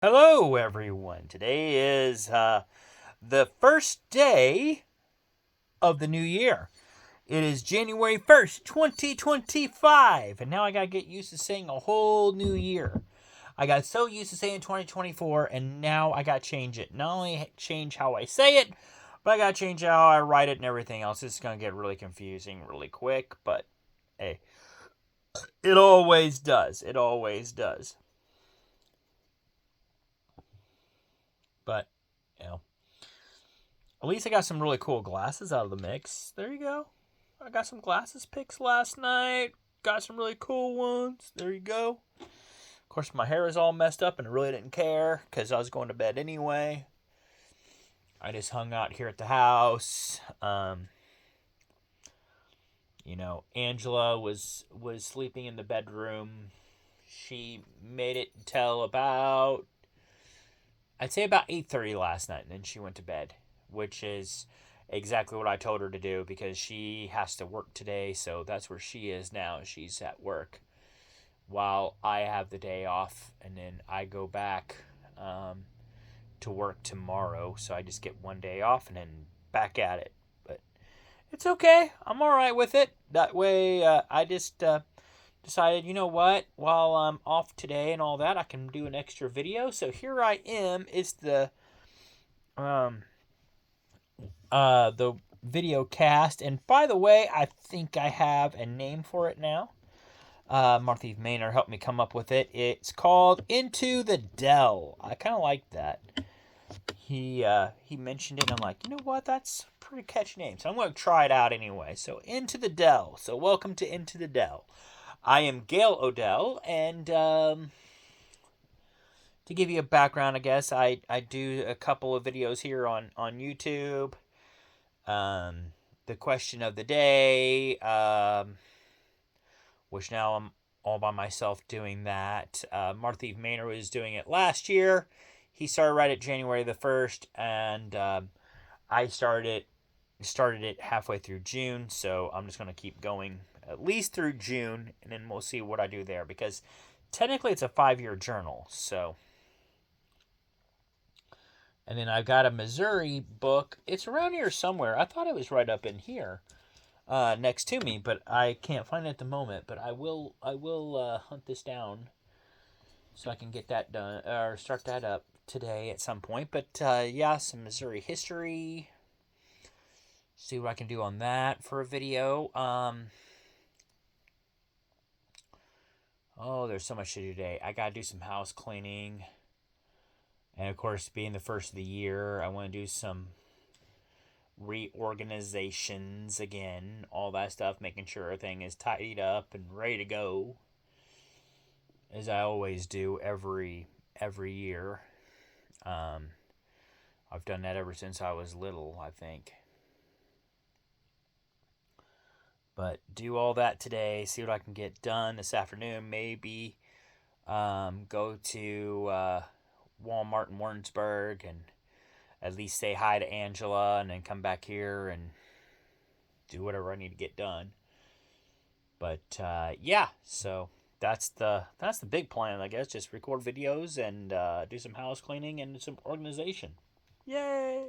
Hello, everyone. Today is the first day of the new year. It is January 1st, 2025. And now I got to get used to saying a whole new year. I got so used to saying 2024, and now I got to change it. Not only change how I say it, but I got to change how I write it and everything else. It's going to get really confusing really quick, but hey, it always does. It always does. But, you know. At least I got some really cool glasses out of the mix. There you go. I got some glasses picks last night. Got some really cool ones. There you go. Of course, my hair is all messed up and I really didn't care because I was going to bed anyway. I just hung out here at the house. Angela was sleeping in the bedroom. She made it until I'd say about 8:30 last night, and then she went to bed, which is exactly what I told her to do because she has to work today, so that's where she is now. She's at work while I have the day off, and then I go back to work tomorrow, so I just get one day off and then back at it. But it's okay. I'm all right with it. That way, I just decided, you know what? While I'm off today and all that, I can do an extra video. So here I am. It's um the video cast. And by the way, I think I have a name for it now. Martha Maynard helped me come up with it. It's called Into the Dell. I kind of like that. He mentioned it, and I'm like, you know what? That's a pretty catchy name. So I'm going to try it out anyway. So Into the Dell. So welcome to Into the Dell. I am Gail Odell, and to give you a background, I guess I do a couple of videos here on YouTube. The question of the day, which now I'm all by myself doing that. Martha Maynard was doing it last year. He started right at January the 1st, and I started it halfway through June, so I'm just going to keep going at least through June, and then we'll see what I do there, because technically it's a 5-year journal, so. And then I've got a Missouri book. It's around here somewhere. I thought it was right up in here next to me, but I can't find it at the moment. But I will hunt this down so I can get that done or start that up today at some point. But yeah, some Missouri history. See what I can do on that for a video. Oh, there's so much to do today. I gotta do some house cleaning. And of course, being the first of the year, I want to do some reorganizations again, all that stuff, making sure everything is tidied up and ready to go, as I always do every year. I've done that ever since I was little, I think. But do all that today, see what I can get done this afternoon. Maybe go to Walmart in Warrensburg and at least say hi to Angela, and then come back here and do whatever I need to get done. But yeah, so that's the big plan, I guess. Just record videos and do some house cleaning and some organization. Yay!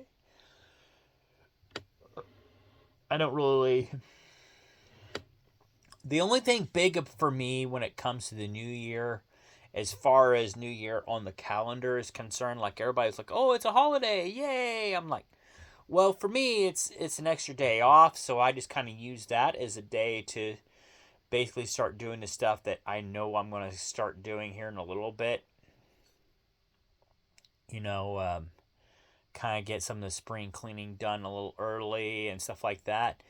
I don't really. The only thing big for me when it comes to the new year, as far as new year on the calendar is concerned, like everybody's like, oh, it's a holiday, yay! I'm like, well, for me, it's an extra day off, so I just kind of use that as a day to basically start doing the stuff that I know I'm going to start doing here in a little bit. You know, kind of get some of the spring cleaning done a little early and stuff like that.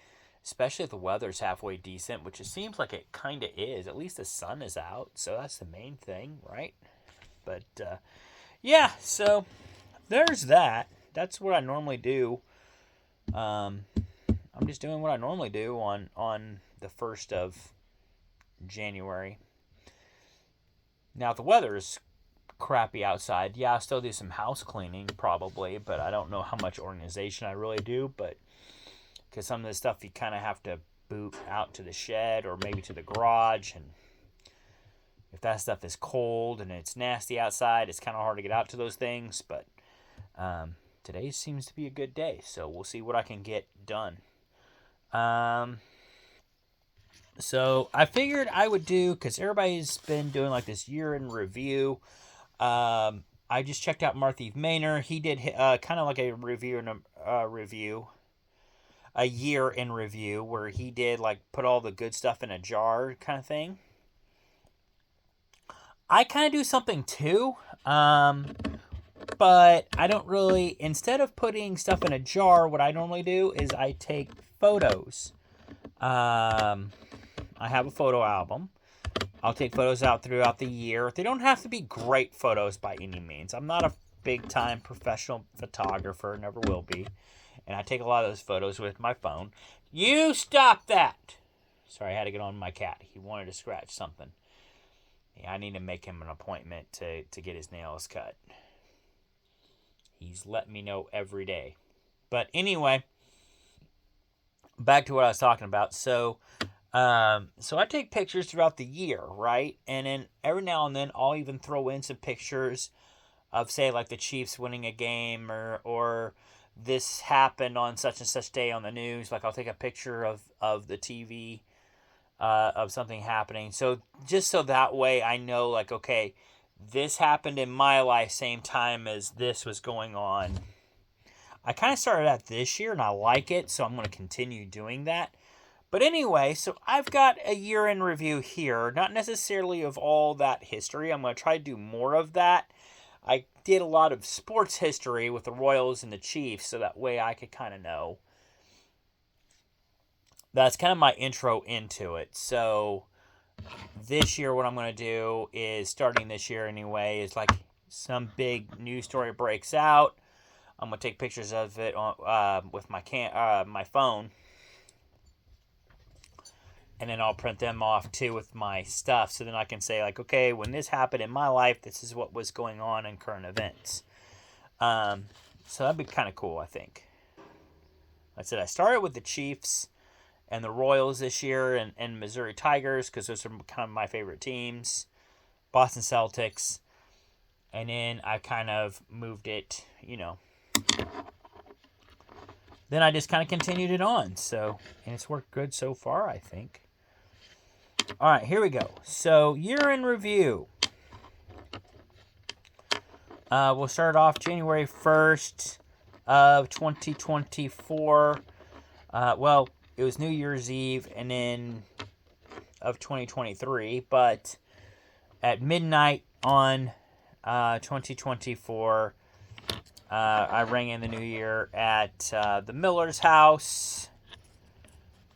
Especially if the weather's halfway decent, which it seems like it kind of is. At least the sun is out, so that's the main thing, right? But yeah, so there's that. That's what I normally do. I'm just doing what I normally do on the 1st of January. Now, if the weather is crappy outside, yeah, I'll still do some house cleaning probably, but I don't know how much organization I really do, but because some of the stuff you kind of have to boot out to the shed or maybe to the garage and if that stuff is cold and it's nasty outside, it's kind of hard to get out to those things. But today seems to be a good day, so we'll see what I can get done. So I figured I would do, because everybody's been doing like this year in review. I just checked out Martha Maynor. He did kind of like a review and a year in review, where he did like put all the good stuff in a jar kind of thing. I kind of do something too, but I don't really. Instead of putting stuff in a jar, what I normally do is I take photos. I have a photo album. I'll take photos out throughout the year. They don't have to be great photos by any means. I'm not a big-time professional photographer, never will be. And I take a lot of those photos with my phone. You stop that! Sorry, I had to get on my cat. He wanted to scratch something. Yeah, I need to make him an appointment to get his nails cut. He's letting me know every day. But anyway, back to what I was talking about. So I take pictures throughout the year, right? And then every now and then I'll even throw in some pictures of, say, like the Chiefs winning a game, or this happened on such and such day on the news. Like I'll take a picture of the TV, of something happening. So just so that way I know, like, okay, this happened in my life same time as this was going on. I kind of started out this year and I like it, so I'm going to continue doing that. But anyway, so I've got a year in review here, not necessarily of all that history. I'm going to try to do more of that. I did a lot of sports history with the Royals and the Chiefs, so that way I could kind of know. That's kind of my intro into it. So this year, what I'm going to do is, starting this year anyway, is like some big news story breaks out. I'm going to take pictures of it with my phone. And then I'll print them off too with my stuff, so then I can say, like, okay, when this happened in my life, this is what was going on in current events. So that'd be kind of cool, I think. Like I said, I started with the Chiefs and the Royals this year, and Missouri Tigers, because those are kind of my favorite teams. Boston Celtics. And then I kind of moved it, Then I just kind of continued it on. So, and it's worked good so far, I think. All right, here we go. So, year in review. We'll start off January 1st of 2024. Well, it was New Year's Eve and then of 2023, but at midnight on 2024, I rang in the new year at the Miller's house.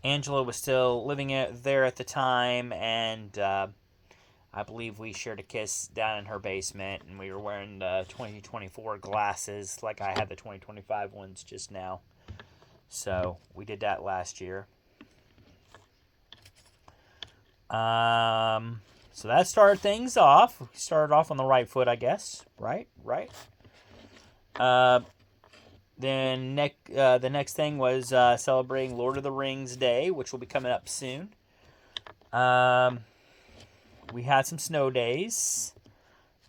Angela was still living there at the time, and I believe we shared a kiss down in her basement, and we were wearing the 2024 glasses like I had the 2025 ones just now. So we did that last year. So that started things off. We started off on the right foot, I guess. Right. Then the next thing was celebrating Lord of the Rings Day, which will be coming up soon. We had some snow days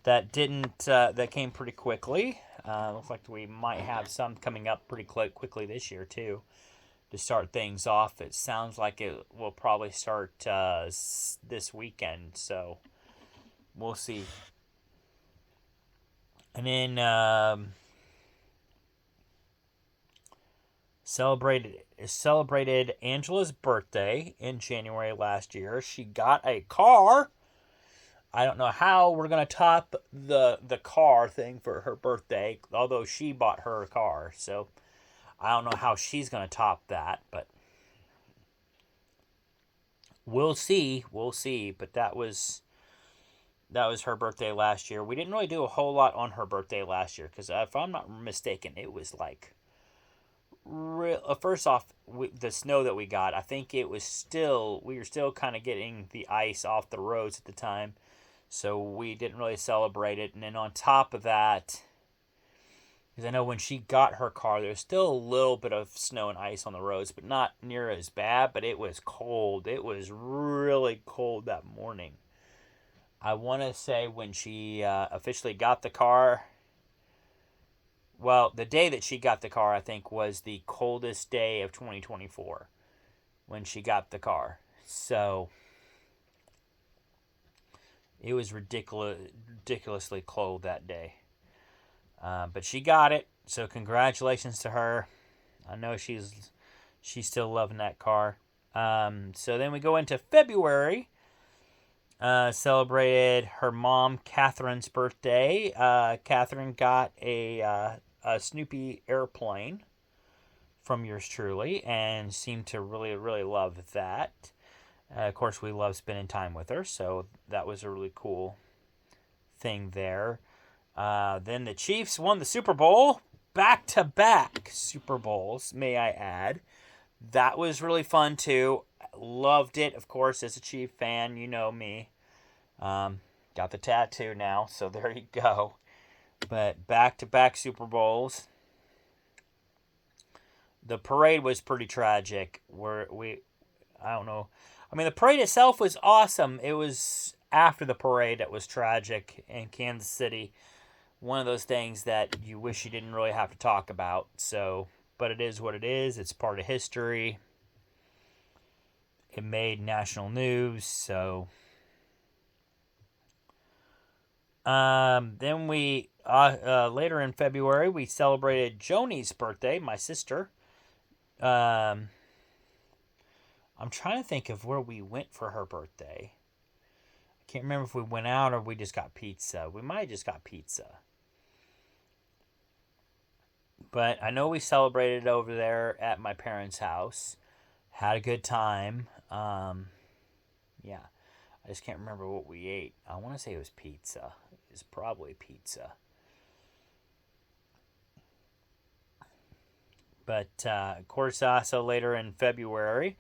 that came pretty quickly. Looks like we might have some coming up pretty quickly this year too. To start things off, it sounds like it will probably start this weekend, so we'll see. And then celebrated Angela's birthday in January last year. She got a car. I don't know how we're going to top the car thing for her birthday, although she bought her a car. So I don't know how she's going to top that, but we'll see. But that was her birthday last year. We didn't really do a whole lot on her birthday last year, because if I'm not mistaken, it was like first off, the snow that we got, I think we were still kind of getting the ice off the roads at the time, so we didn't really celebrate it. And then on top of that, because I know when she got her car, there was still a little bit of snow and ice on the roads, but not near as bad. But it was cold. It was really cold that morning. I want to say when she officially got the car. Well, the day that she got the car, I think, was the coldest day of 2024 when she got the car. So it was ridiculously cold that day. But she got it, so congratulations to her. I know she's still loving that car. So then we go into February. Celebrated her mom Catherine's birthday. Catherine got a Snoopy airplane from yours truly, and seemed to really love that. Of course, we love spending time with her, so that was a really cool thing there. Then the Chiefs won the Super Bowl, back-to-back Super Bowls, may I add. That was really fun too. Loved it, of course, as a Chief fan. You know me. Got the tattoo now, so there you go. But back-to-back Super Bowls. The parade was pretty tragic. I don't know. I mean, the parade itself was awesome. It was after the parade that was tragic in Kansas City. One of those things that you wish you didn't really have to talk about. So, but it is what it is. It's part of history. It made national news. So, then we later in February we celebrated Joni's birthday, my sister. I'm trying to think of where we went for her birthday. I can't remember if we went out or we just got pizza. We might have just got pizza. But I know we celebrated over there at my parents' house. Had a good time. Yeah. I just can't remember what we ate. I want to say it was pizza. It was probably pizza. But, of course, also later in February,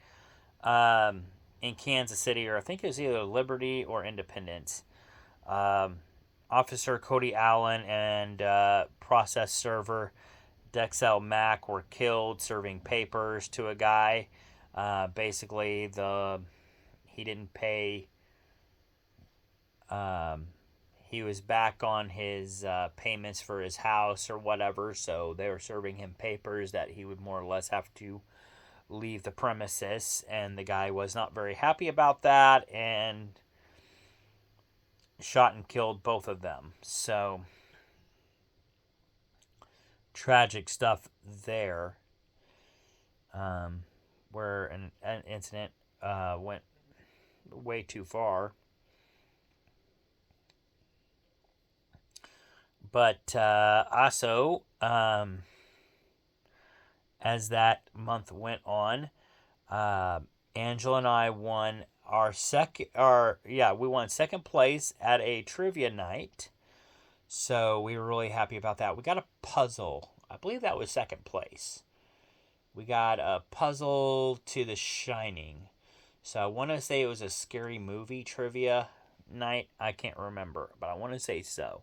in Kansas City, or I think it was either Liberty or Independence, Officer Cody Allen and process server Dexel Mack were killed serving papers to a guy. Basically, he didn't pay. He was back on his payments for his house or whatever, so they were serving him papers that he would more or less have to leave the premises, and the guy was not very happy about that and shot and killed both of them. So tragic stuff there, where an incident went way too far. But also, as that month went on, Angela and I won we won second place at a trivia night. So we were really happy about that. We got a puzzle. I believe that was second place. We got a puzzle to The Shining. So I want to say it was a scary movie trivia night. I can't remember, but I want to say so.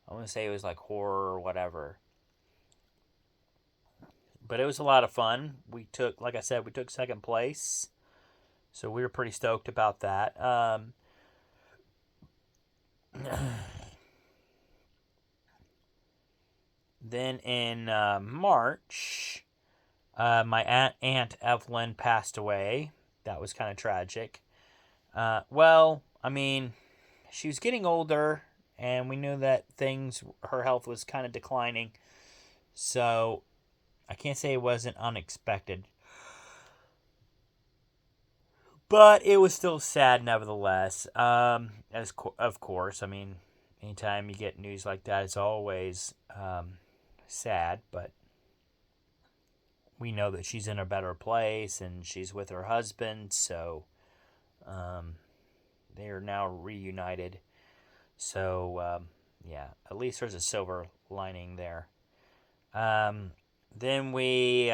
I want to say it was like horror or whatever. But it was a lot of fun. Like I said, we took second place. So we were pretty stoked about that. Then in March, my Aunt Evelyn passed away. That was kind of tragic. Well, I mean, she was getting older, and we knew that her health was kind of declining. So I can't say it wasn't unexpected. But it was still sad nevertheless. Of course, I mean, anytime you get news like that, it's always sad. But we know that she's in a better place and she's with her husband. So they are now reunited. So, yeah, at least there's a silver lining there. Then we...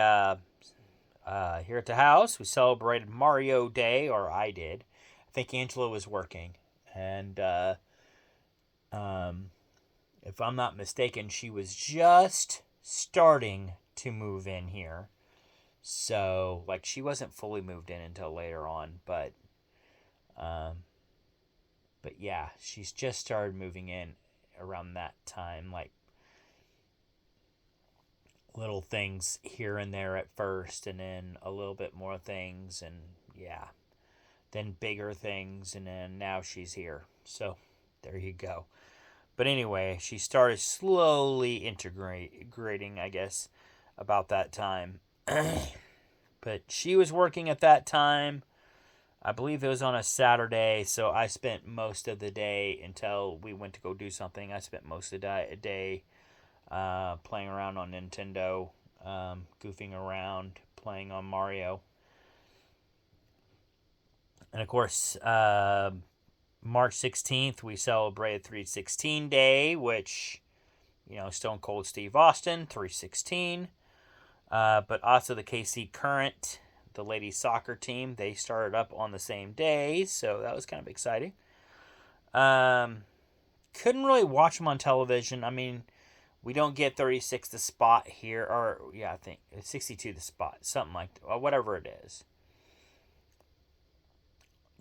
here at the house, we celebrated Mario Day, or I did. I think Angela was working. And if I'm not mistaken, she was just starting to move in here. So, like, she wasn't fully moved in until later on. But But yeah, she's just started moving in around that time, like little things here and there at first, and then a little bit more things, and yeah, then bigger things, and then now she's here. So there you go. But anyway, she started slowly integrating, I guess, about that time. But she was working at that time. I believe it was on a Saturday, so I spent most of the day until we went to go do something. I spent most of the day playing around on Nintendo, goofing around, playing on Mario. And of course, March 16th, we celebrated 316 Day, which, Stone Cold Steve Austin, 316. But also the KC Current, the ladies soccer team, they started up on the same day, so that was kind of exciting. Couldn't really watch them on television. I mean, we don't get 36 the spot here, or yeah, I think 62 the spot, something like that, whatever it is.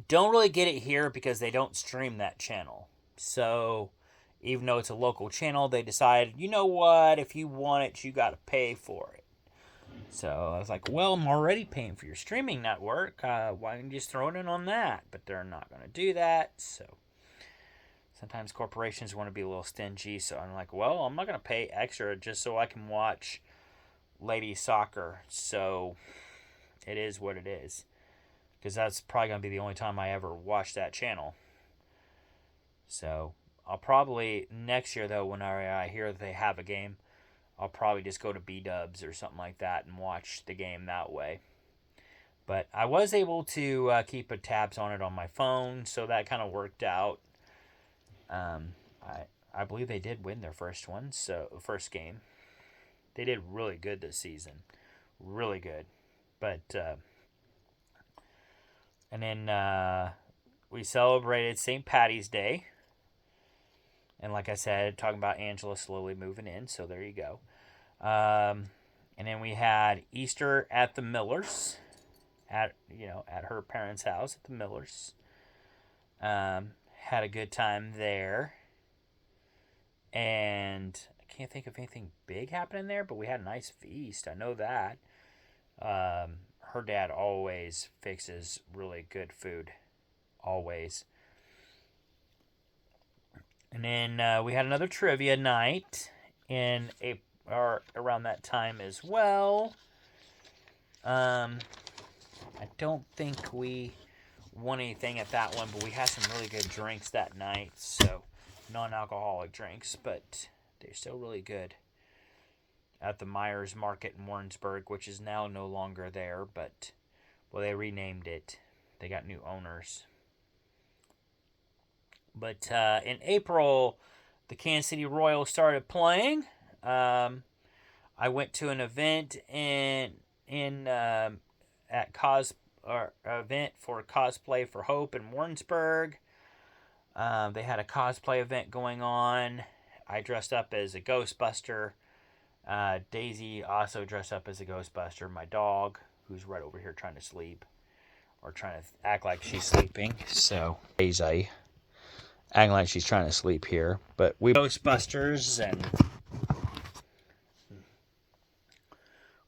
Don't really get it here because they don't stream that channel. So even though it's a local channel, they decided, you know what, if you want it, you got to pay for it. So I was like, well, I'm already paying for your streaming network. Why don't you just throw it in on that? But they're not going to do that. So sometimes corporations want to be a little stingy. So I'm like, well, I'm not going to pay extra just so I can watch ladies soccer. So it is what it is. Because that's probably going to be the only time I ever watch that channel. So I'll probably, next year though, when I hear that they have a game, I'll probably just go to B-dubs or something like that and watch the game that way. But I was able to keep tabs on it on my phone, so that kind of worked out. I believe they did win their first one, so first game. They did really good this season. Really good. But and then we celebrated St. Patty's Day. And like I said, talking about Angela slowly moving in, so there you go. And then we had Easter at the Millers, at her parents' house at the Millers. Had a good time there. And I can't think of anything big happening there, but we had a nice feast. I know that. Her dad always fixes really good food. Always. And then we had another trivia night in around that time as well. I don't think we won anything at that one, but we had some really good drinks that night. So non-alcoholic drinks, but they're still really good. At the Myers Market in Warrensburg, which is now no longer there, but they renamed it. They got new owners. But in April, the Kansas City Royals started playing. I went to an event event for Cosplay for Hope in Warrensburg. They had a cosplay event going on. I dressed up as a Ghostbuster. Daisy also dressed up as a Ghostbuster. My dog, who's right over here trying to sleep, or trying to act like she's sleeping. So Daisy acting like she's trying to sleep here. But we Ghostbusters and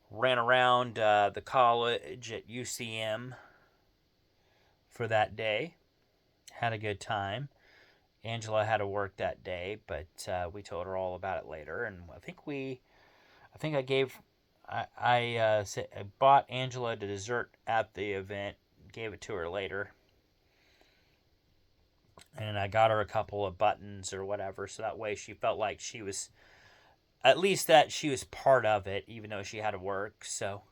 ran around the college at UCM for that day. Had a good time. Angela had to work that day, but we told her all about it later. And I bought Angela the dessert at the event, gave it to her later. And I got her a couple of buttons or whatever, so that way she felt like she was, at least that she was part of it, even though she had to work, so,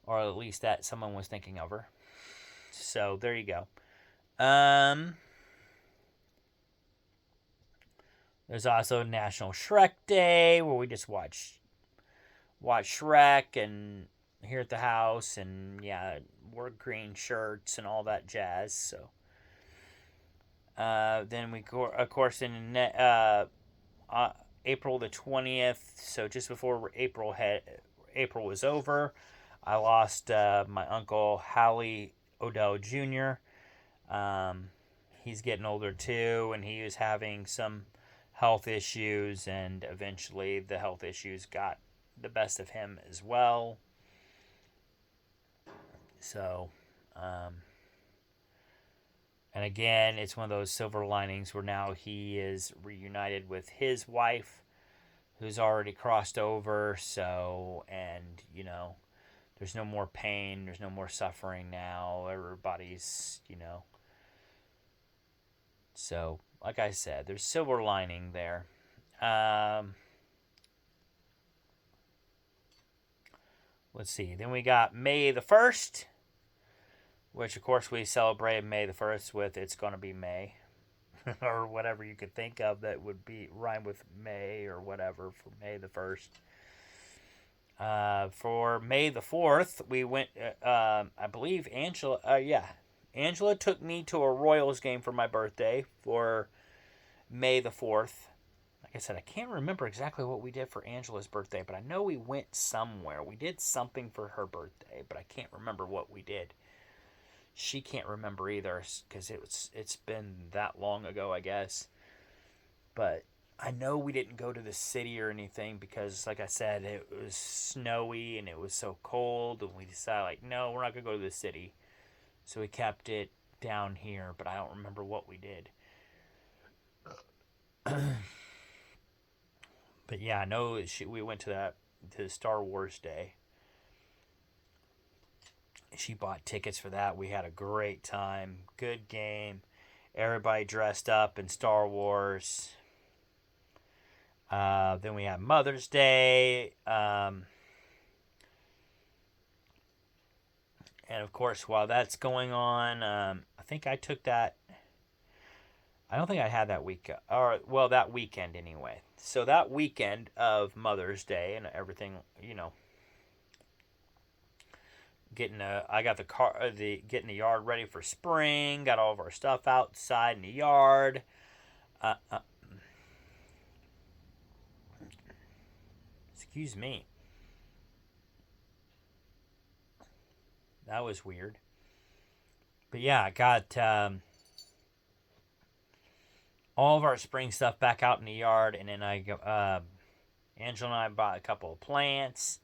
or at least that someone was thinking of her. So, there you go. There's also National Shrek Day, where we just watch Shrek and here at the house, and yeah, wear green shirts and all that jazz. So then we of course in April the 20th, so just before April was over, I lost my uncle Hallie Odell Jr. he's getting older too, and he was having some health issues, and eventually the health issues got the best of him as well. So, um, and again, it's one of those silver linings where now he is reunited with his wife, who's already crossed over. So, and there's no more pain, there's no more suffering now. Everybody's, so like I said, there's silver lining there. Let's see. Then we got May the 1st, which of course we celebrate May the 1st with It's Gonna Be May. Or whatever you could think of that would be rhyme with May or whatever for May the 1st. For May the 4th, we went, I believe Angela, Angela took me to a Royals game for my birthday for May the 4th. Like I said, I can't remember exactly what we did for Angela's birthday, but I know we went somewhere. We did something for her birthday, but I can't remember what we did. She can't remember either because it's been that long ago, I guess. But I know we didn't go to the city or anything because, like I said, it was snowy and it was so cold, and we decided, like, no, we're not going to go to the city. So we kept it down here, but I don't remember what we did. But yeah, I know we went to the Star Wars Day. She bought tickets for that. We had a great time. Good game. Everybody dressed up in Star Wars. Then we had Mother's Day. And of course, while that's going on, I think I took that. I don't think I had that week, or well, that weekend anyway. So that weekend of Mother's Day and everything, I got getting the yard ready for spring. Got all of our stuff outside in the yard. Excuse me. That was weird. But yeah, I got all of our spring stuff back out in the yard, and then Angela and I bought a couple of plants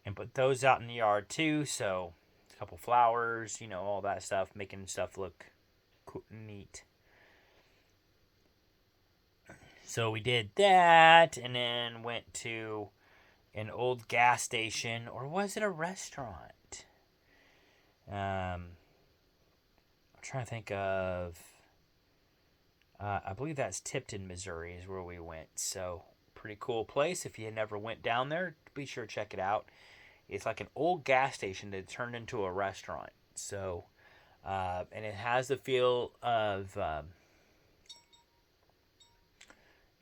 and put those out in the yard too. So a couple flowers, all that stuff, making stuff look neat. So we did that, and then went to an old gas station, or was it a restaurant? I'm trying to think of. I believe that's Tipton, Missouri, is where we went. So pretty cool place. If you never went down there, be sure to check it out. It's like an old gas station that turned into a restaurant. So, and it has the feel of.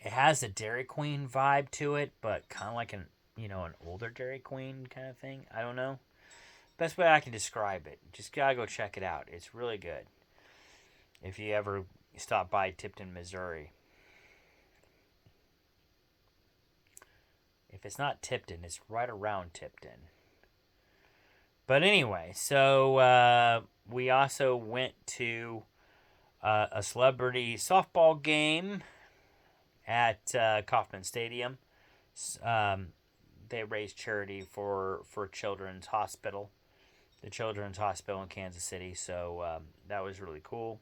It has a Dairy Queen vibe to it, but kind of like an older Dairy Queen kind of thing. I don't know. Best way I can describe it. Just gotta go check it out. It's really good. If you ever stop by Tipton, Missouri. If it's not Tipton, it's right around Tipton. But anyway, so we also went to a celebrity softball game at Kauffman Stadium. They raised charity for Children's Hospital, the Children's Hospital in Kansas City. So that was really cool.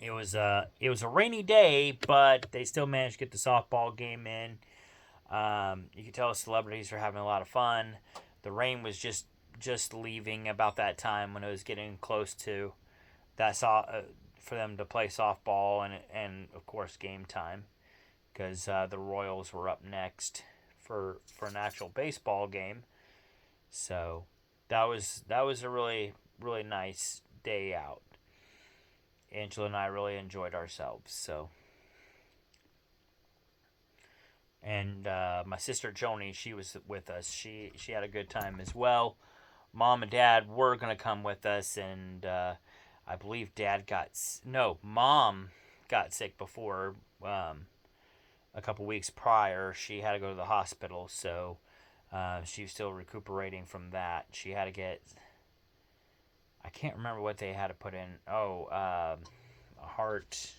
It was a rainy day, but they still managed to get the softball game in. You could tell the celebrities were having a lot of fun. The rain was just leaving about that time when it was getting close to that for them to play softball and of course game time, because the Royals were up next for an actual baseball game. So that was a really really nice day out. Angela and I really enjoyed ourselves. So, and my sister Joni, she was with us. She had a good time as well. Mom and Dad were gonna come with us, and I believe Mom got sick before a couple weeks prior. She had to go to the hospital, so she was still recuperating from that. She had to get I can't remember what they had to put in. Oh, a heart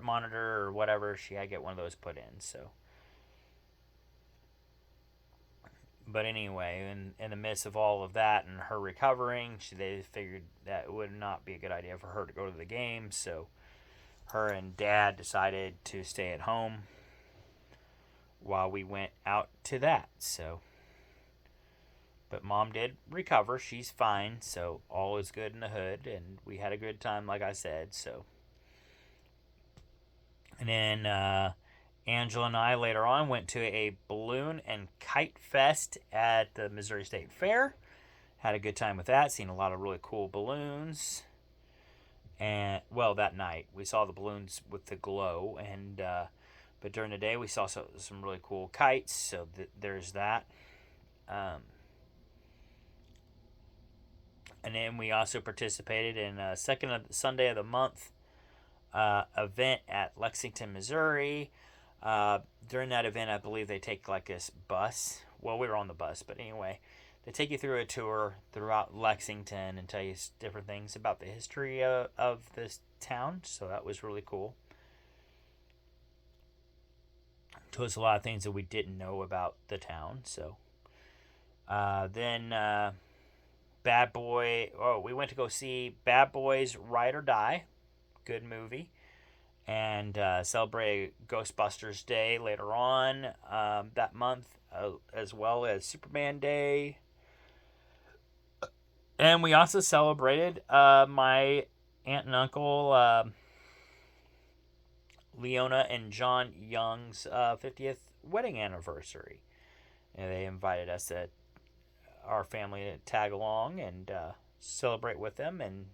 monitor or whatever. She had to get one of those put in. So, but anyway, in the midst of all of that and her recovering, they figured that it would not be a good idea for her to go to the game. So, her and Dad decided to stay at home while we went out to that. So, but Mom did recover. She's fine. So, all is good in the hood. And we had a good time, like I said. So, and then Angela and I later on went to a balloon and kite fest at the Missouri State Fair. Had a good time with that. Seen a lot of really cool balloons. And well, that night we saw the balloons with the glow, and but during the day we saw some really cool kites. So there's that. Um, and then we also participated in a second Sunday of the month event at Lexington, Missouri. During that event, I believe they take like this bus. Well, we were on the bus, but anyway, they take you through a tour throughout Lexington and tell you different things about the history of this town. So that was really cool. Told us a lot of things that we didn't know about the town. So then Bad Boy. Oh, we went to go see Bad Boys Ride or Die. Good movie. And celebrate Ghostbusters Day later on that month, as well as Superman Day. And we also celebrated my aunt and uncle Leona and John Young's 50th wedding anniversary. And they invited us, our family, to tag along and celebrate with them. And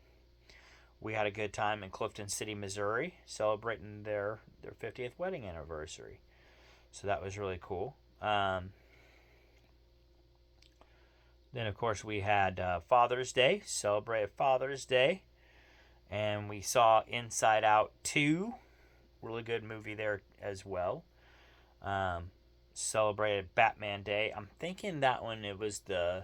we had a good time in Clifton City, Missouri, celebrating their 50th wedding anniversary. So that was really cool. Then, of course, we had Father's Day, celebrated Father's Day. And we saw Inside Out 2, really good movie there as well. Celebrated Batman Day. I'm thinking that one, it was the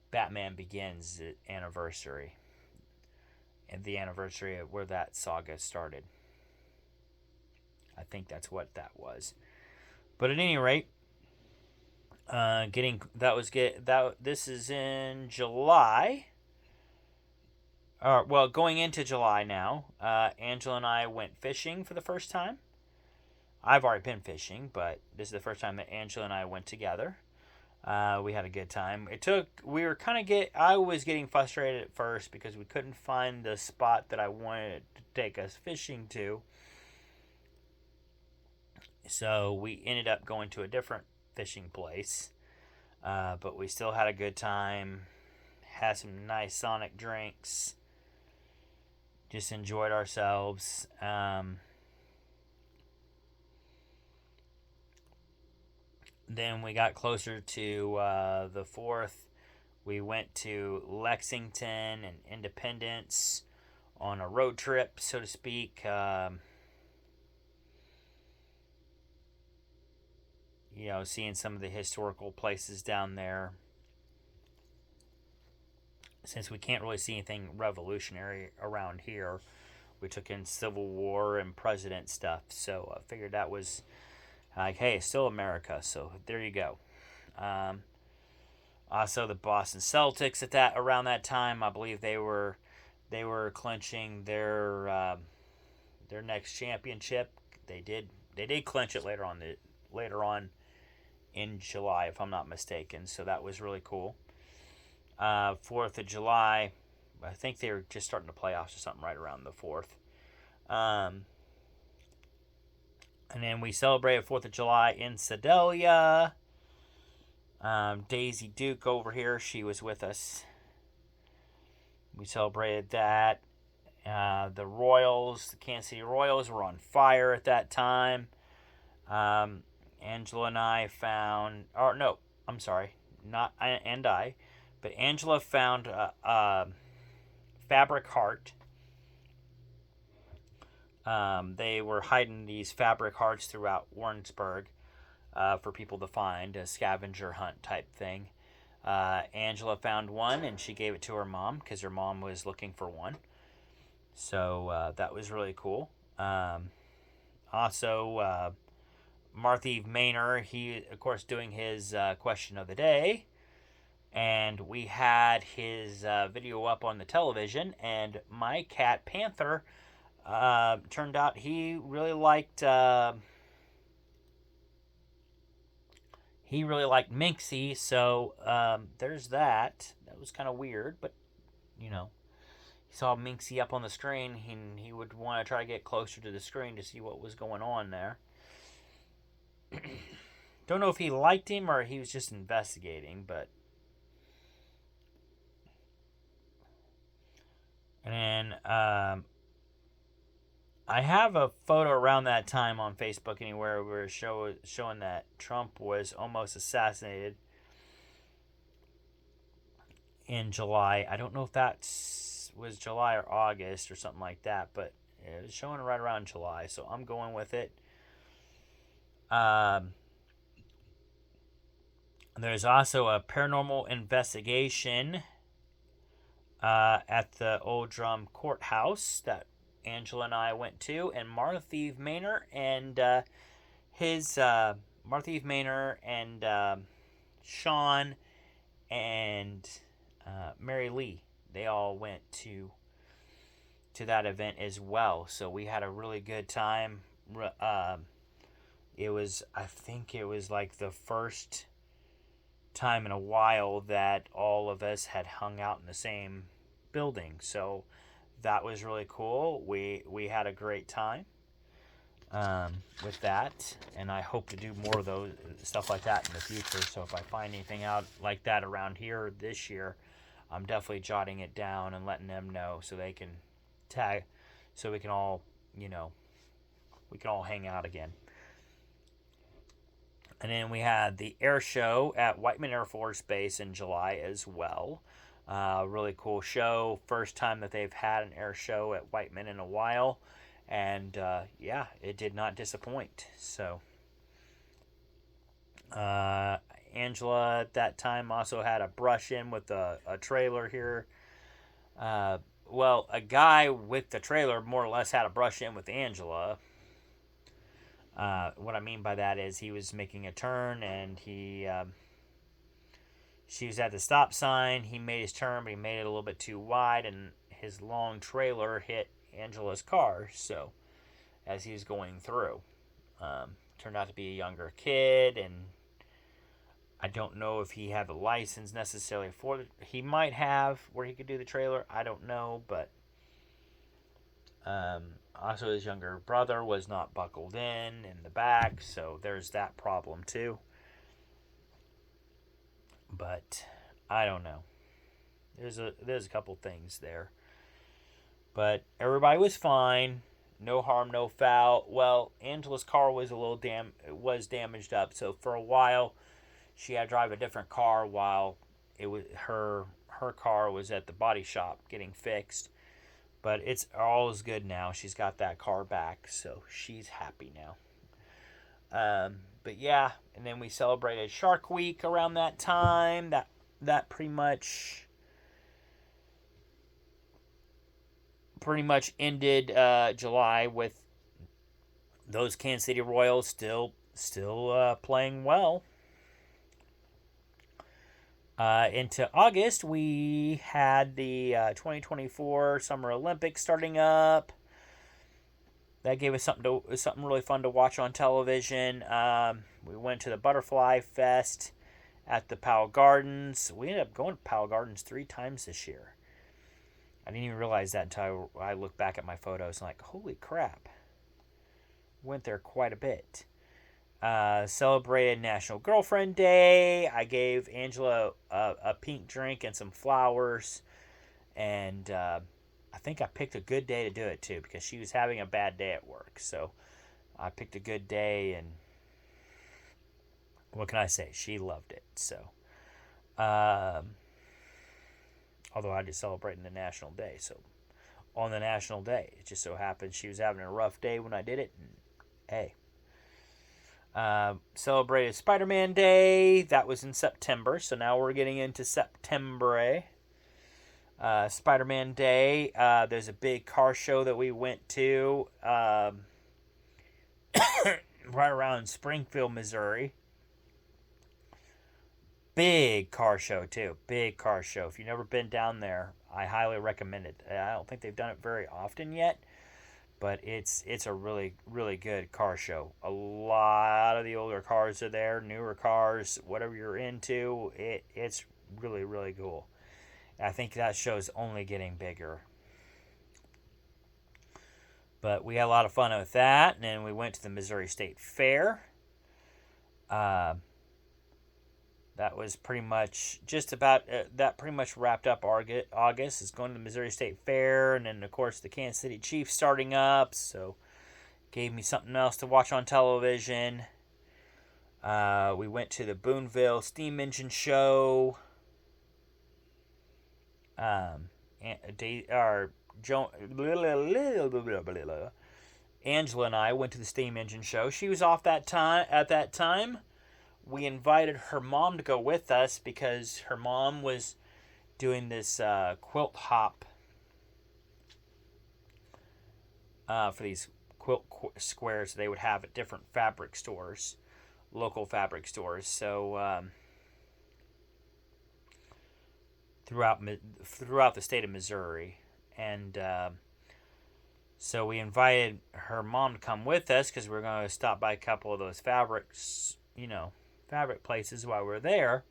Batman Begins anniversary. And the anniversary of where that saga started. I think that's what that was. But at any rate, this is in July. Well, going into July now. Angela and I went fishing for the first time. I've already been fishing, but this is the first time that Angela and I went together. We had a good time. I was getting frustrated at first because we couldn't find the spot that I wanted to take us fishing to. So we ended up going to a different fishing place. But we still had a good time. Had some nice Sonic drinks. Just enjoyed ourselves. Then we got closer to the 4th. We went to Lexington and Independence on a road trip, so to speak. Seeing some of the historical places down there. Since we can't really see anything revolutionary around here, we took in Civil War and president stuff. So I figured that was like, hey, it's still America. So there you go. Also, the Boston Celtics around that time, I believe they were clinching their next championship. They did clinch it later on in July, if I'm not mistaken. So that was really cool. 4th of July, I think they were just starting the playoffs or something right around the 4th. And then we celebrated 4th of July in Sedalia. Daisy Duke over here, she was with us. We celebrated that. The Kansas City Royals were on fire at that time. Angela and I found, but Angela found a fabric heart. They were hiding these fabric hearts throughout Warrensburg for people to find, a scavenger hunt type thing. Angela found one and she gave it to her mom because her mom was looking for one. So that was really cool. Also, Marthy Maynor, he, of course, doing his question of the day. And we had his video up on the television. And my cat, Panther, turned out he really liked Minxie, so there's that. That was kind of weird, but you know, he saw Minxie up on the screen, he would want to try to get closer to the screen to see what was going on there. Don't know if he liked him or he was just investigating, but. And then I have a photo around that time on Facebook anywhere where we were showing that Trump was almost assassinated in July. I don't know if that was July or August or something like that, but it was showing right around July, so I'm going with it. There's also a paranormal investigation at the Old Drum Courthouse that Angela and I went to, and Marthy Maynor and Marthy Maynor and Sean and Mary Lee. They all went to that event as well. So we had a really good time. I think it was like the first time in a while that all of us had hung out in the same building. So that was really cool. We had a great time with that, and I hope to do more of those stuff like that in the future. So if I find anything out like that around here this year, I'm definitely jotting it down and letting them know so they can tag, so we can all hang out again. And then we had the air show at Whiteman Air Force Base in July as well. Really cool show. First time that they've had an air show at Whiteman in a while. And yeah, it did not disappoint. So Angela at that time also had a brush in with a trailer here. Well, a guy with the trailer more or less had a brush in with Angela. What I mean by that is he was making a turn and she was at the stop sign. He made his turn, but he made it a little bit too wide, and his long trailer hit Angela's car. So as he was going through, turned out to be a younger kid, and I don't know if he had the license necessarily for it. He might have where he could do the trailer. I don't know, but also his younger brother was not buckled in the back, so there's that problem too. But I don't know. There's a couple things there, but everybody was fine. No harm, no foul. Well, Angela's car was was damaged up, so for a while she had to drive a different car while it was her car was at the body shop getting fixed. But it's all is good now. She's got that car back, so she's happy now. But yeah, and then we celebrated Shark Week around that time. That pretty much ended July with those Kansas City Royals still playing well. Into August, we had the 2024 Summer Olympics starting up. That gave us something really fun to watch on television. We went to the Butterfly Fest at the Powell Gardens. We ended up going to Powell Gardens 3 times this year. I didn't even realize that until I looked back at my photos and like, holy crap. Went there quite a bit. Celebrated National Girlfriend Day. I gave Angela a pink drink and some flowers. And I think I picked a good day to do it too, because she was having a bad day at work. So I picked a good day, and what can I say? She loved it. So, although I just celebrating the National Day. So on the National Day, it just so happened she was having a rough day when I did it. And hey. Celebrated Spider-Man Day. That was in September, so now we're getting into September. Spider-Man Day. There's a big car show that we went to right around Springfield, Missouri. Big car show too. Big car show. If you've never been down there, I highly recommend it. I don't think they've done it very often yet, but it's a really good car show. A lot of the older cars are there, newer cars, whatever you're into. It's really cool. I think that show's only getting bigger. But we had a lot of fun with that, and then we went to the Missouri State Fair. Uh, that was pretty much just about that. Pretty much wrapped up August. Is going to the Missouri State Fair, and then of course the Kansas City Chiefs starting up. So gave me something else to watch on television. We went to the Boonville Steam Engine Show. Angela and I went to the Steam Engine Show. She was off that time. At that time, we invited her mom to go with us because her mom was doing this quilt hop for these quilt squares they would have at different fabric stores, local fabric stores. So throughout the state of Missouri, and so we invited her mom to come with us because we are going to stop by a couple of those fabric places while we are there.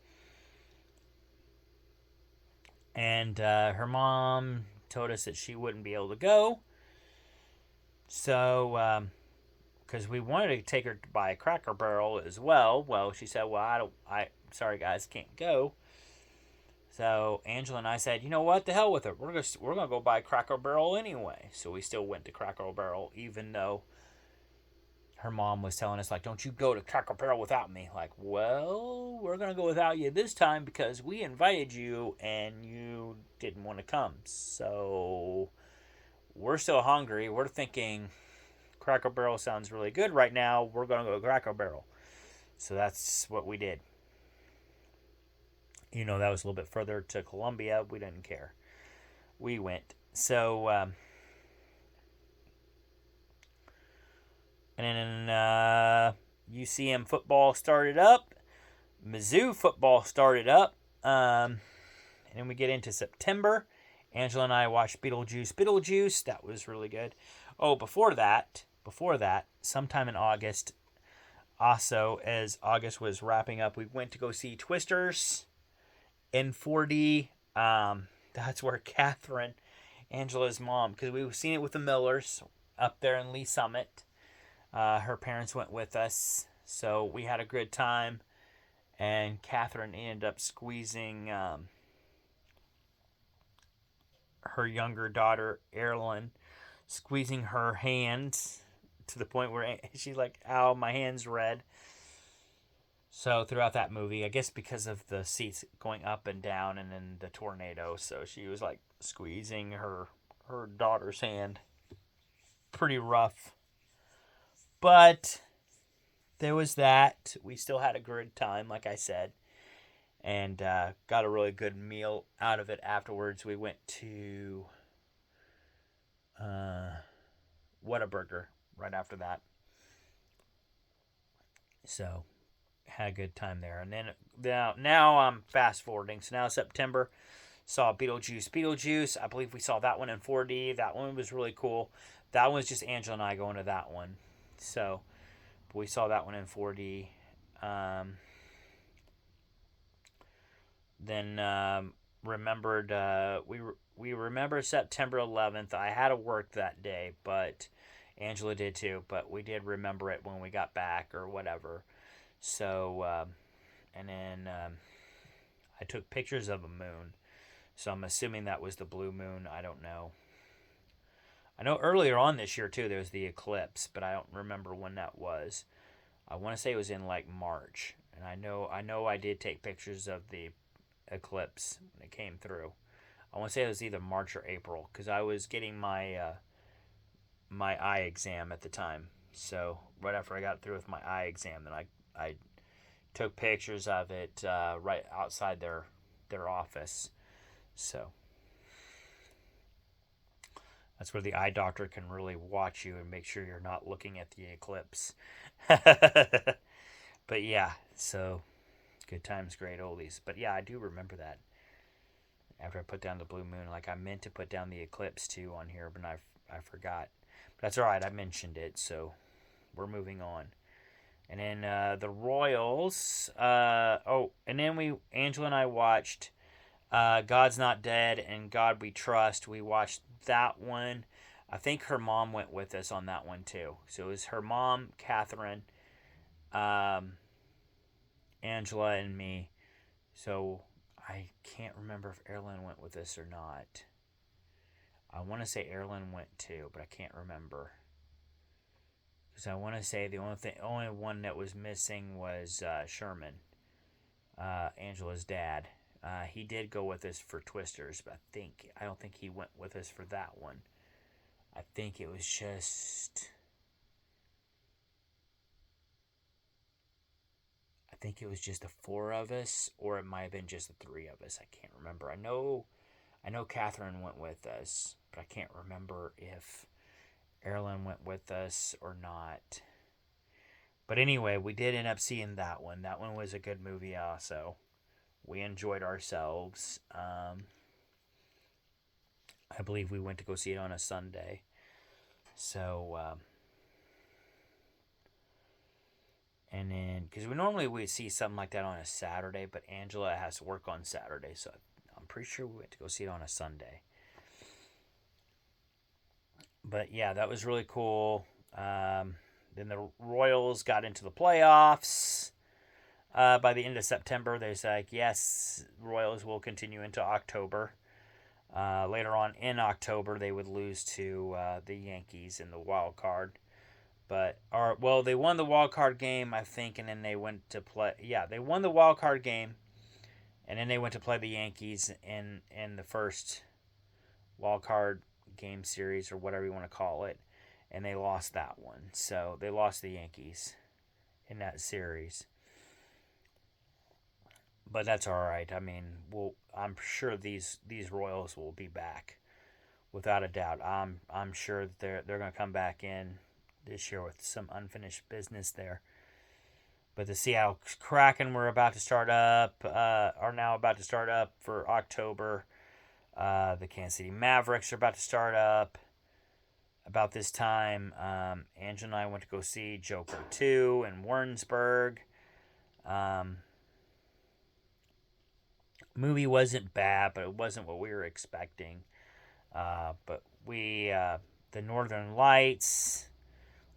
And her mom told us that she wouldn't be able to go. So, because we wanted to take her to buy a Cracker Barrel as well. Well, she said, "Well, sorry guys, can't go." So Angela and I said, "You know what? The hell with it. We're gonna go buy Cracker Barrel anyway." So we still went to Cracker Barrel, even though her mom was telling us, like, "Don't you go to Cracker Barrel without me." Like, well, we're gonna go without you this time because we invited you and you didn't want to come. So we're still hungry. We're thinking Cracker Barrel sounds really good right now. We're gonna go to Cracker Barrel. So that's what we did. That was a little bit further to Columbia. We didn't care. We went. So, and then UCM football started up. Mizzou football started up. And then we get into September. Angela and I watched Beetlejuice. That was really good. Oh, before that, sometime in August, also as August was wrapping up, we went to go see Twisters in 4D. That's where Catherine, Angela's mom, because we've seen it with the Millers up there in Lee Summit. Her parents went with us, so we had a good time. And Catherine ended up squeezing her younger daughter, Erilyn, squeezing her hands to the point where she's like, "Ow, my hand's red." So throughout that movie, I guess because of the seats going up and down and then the tornado, so she was like squeezing her daughter's hand. Pretty rough. But there was that. We still had a good time, like I said. And got a really good meal out of it afterwards. We went to Whataburger right after that. So had a good time there. And then now I'm fast forwarding. So now September, saw Beetlejuice. I believe we saw that one in 4D. That one was really cool. That one was just Angela and I going to that one. So we saw that one in 4D. Then remembered we remember September 11th. I had to work that day, but Angela did too. But we did remember it when we got back or whatever. So and then I took pictures of a moon. So I'm assuming that was the blue moon. I don't know. I know earlier on this year too there was the eclipse, but I don't remember when that was. I want to say it was in like March, and I know I did take pictures of the eclipse when it came through. I want to say it was either March or April because I was getting my my eye exam at the time. So right after I got through with my eye exam, then I took pictures of it right outside their office. So that's where the eye doctor can really watch you and make sure you're not looking at the eclipse. But yeah, so good times, great oldies. But yeah, I do remember that. After I put down the blue moon, like I meant to put down the eclipse too on here, but I forgot. But that's all right. I mentioned it, so we're moving on. And then the Royals. And then Angela and I watched God's Not Dead and God We Trust. We watched that one. I think her mom went with us on that one too. So it was her mom, Catherine, um, Angela, and me. So I can't remember if Erin went with us or not. I want to say Erin went too, but I can't remember. Because I want to say the only one that was missing was Sherman, Angela's dad. He did go with us for Twisters, but I don't think he went with us for that one. I think it was just. I think it was just the four of us, or it might have been just the three of us. I can't remember. I know Catherine went with us, but I can't remember if Erin went with us or not. But anyway, we did end up seeing that one. That one was a good movie also. We enjoyed ourselves. I believe we went to go see it on a Sunday. So, and then, because we'd see something like that on a Saturday, but Angela has to work on Saturday, so I'm pretty sure we went to go see it on a Sunday. But yeah, that was really cool. Then the Royals got into the playoffs. By the end of September, they said, like, yes, Royals will continue into October. Later on in October, they would lose to the Yankees in the wild card. But they won the wild card game, I think, and then they went to play. Yeah, they won the wild card game, and then they went to play the Yankees in the first wild card game series or whatever you want to call it, and they lost that one. So they lost the Yankees in that series. But that's all right. I mean, I'm sure these Royals will be back, without a doubt. I'm sure that they're going to come back in this year with some unfinished business there. But the Seattle Kraken are now about to start up for October. The Kansas City Mavericks are about to start up about this time. Angela and I went to go see Joker 2 in Warrensburg. Movie wasn't bad, but it wasn't what we were expecting. But the Northern Lights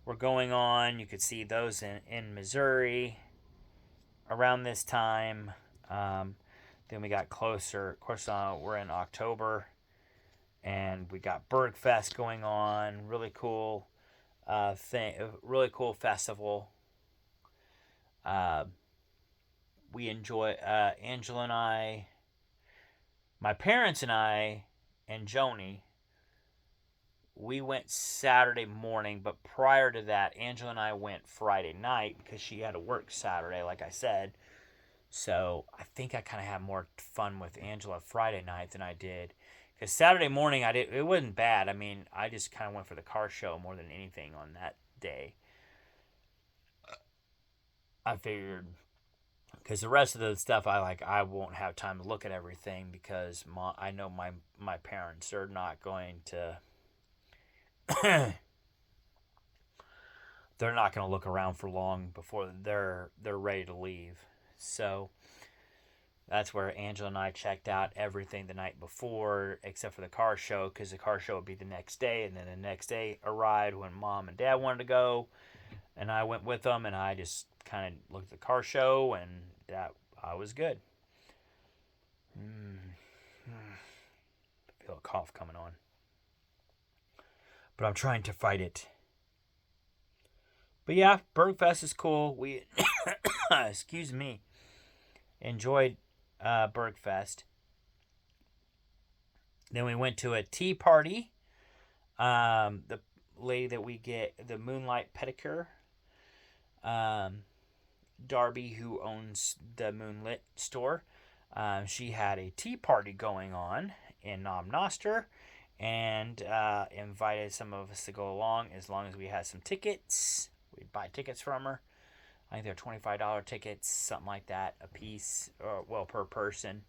were going on. You could see those in Missouri around this time. Then we got closer. Of course, we're in October, and we got Bergfest going on. Really cool really cool festival. We enjoy Angela and I, my parents and I, and Joni. We went Saturday morning, but prior to that, Angela and I went Friday night because she had to work Saturday, like I said. So I think I kind of had more fun with Angela Friday night than I did. Because Saturday morning, it wasn't bad. I mean, I just kind of went for the car show more than anything on that day. I figured, because the rest of the stuff I won't have time to look at everything because I know my parents are not going to they're not going to look around for long before they're ready to leave. So that's where Angela and I checked out everything the night before, except for the car show, because the car show would be the next day, and then the next day arrived when Mom and Dad wanted to go, and I went with them, and I just kind of looked at the car show, and that I was good. I feel a cough coming on, but I'm trying to fight it. But yeah, Bergfest is cool. We, excuse me, enjoyed Bergfest. Then we went to a tea party. The lady that we get the Moonlight Pedicure, um, Darby, who owns the Moonlit store. She had a tea party going on in Knob Noster and invited some of us to go along as long as we had some tickets. We'd buy tickets from her. I think they're $25 tickets, something like that, a piece, or well, per person.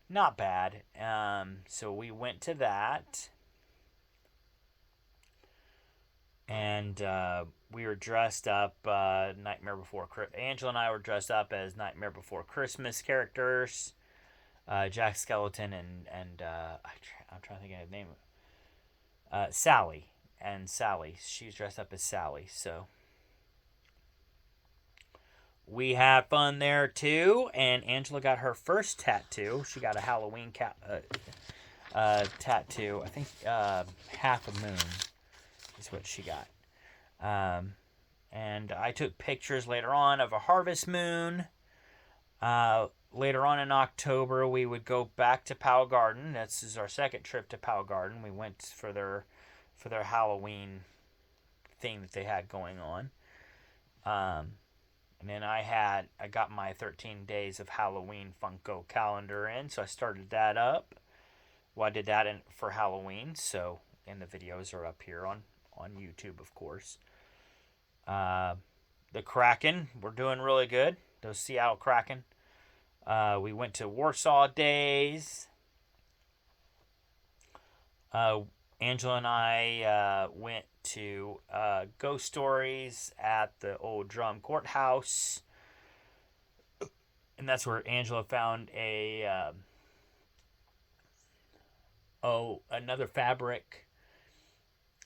Not bad. So we went to that, and we were dressed up Nightmare Before Christmas. Angela and I were dressed up as Nightmare Before Christmas characters. Jack Skeleton and I'm trying to think of the name. Sally and Sally. She was dressed up as Sally. So we had fun there too. And Angela got her first tattoo. She got a Halloween tattoo. I think half a moon is what she got. And I took pictures later on of a harvest moon. Later on in October, we would go back to Powell Garden. This is our second trip to Powell Garden. We went for their Halloween thing that they had going on. And then I got my 13 days of Halloween Funko calendar in, so I started that up. Well, I did that for Halloween, so and the videos are up here on YouTube, of course. The Kraken, we're doing really good. Those Seattle Kraken. We went to Warsaw Days. Angela and I went to Ghost Stories at the old Drum Courthouse. And that's where Angela found another fabric.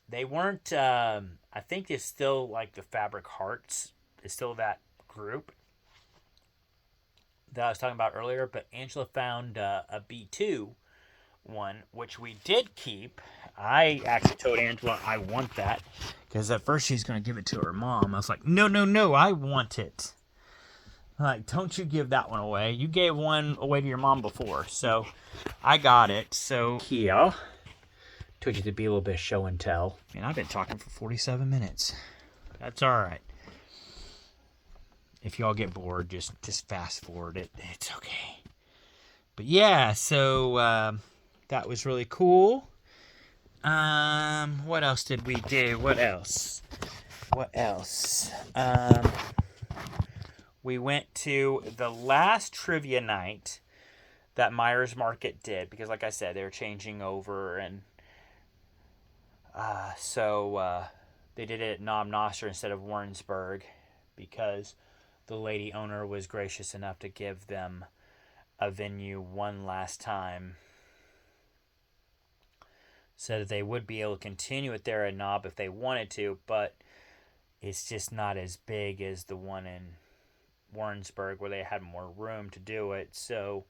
They weren't, I think it's still like the Fabric Hearts. It's still that group that I was talking about earlier, but Angela found a B2 one, which we did keep. I actually told Angela I want that, because at first she's going to give it to her mom. I was like, no, I want it. Like, don't you give that one away. You gave one away to your mom before, so I got it. So here, told you to be a little bit of show and tell. And I've been talking for 47 minutes. That's all right. If y'all get bored, just fast forward it. It's okay. But yeah, so that was really cool. What else did we do? What else? We went to the last trivia night that Myers Market did, because like I said, they were changing over, and so they did it at Knob Noster instead of Warrensburg, because the lady owner was gracious enough to give them a venue one last time, so that they would be able to continue it there at Knob if they wanted to, but it's just not as big as the one in Warrensburg where they had more room to do it. So,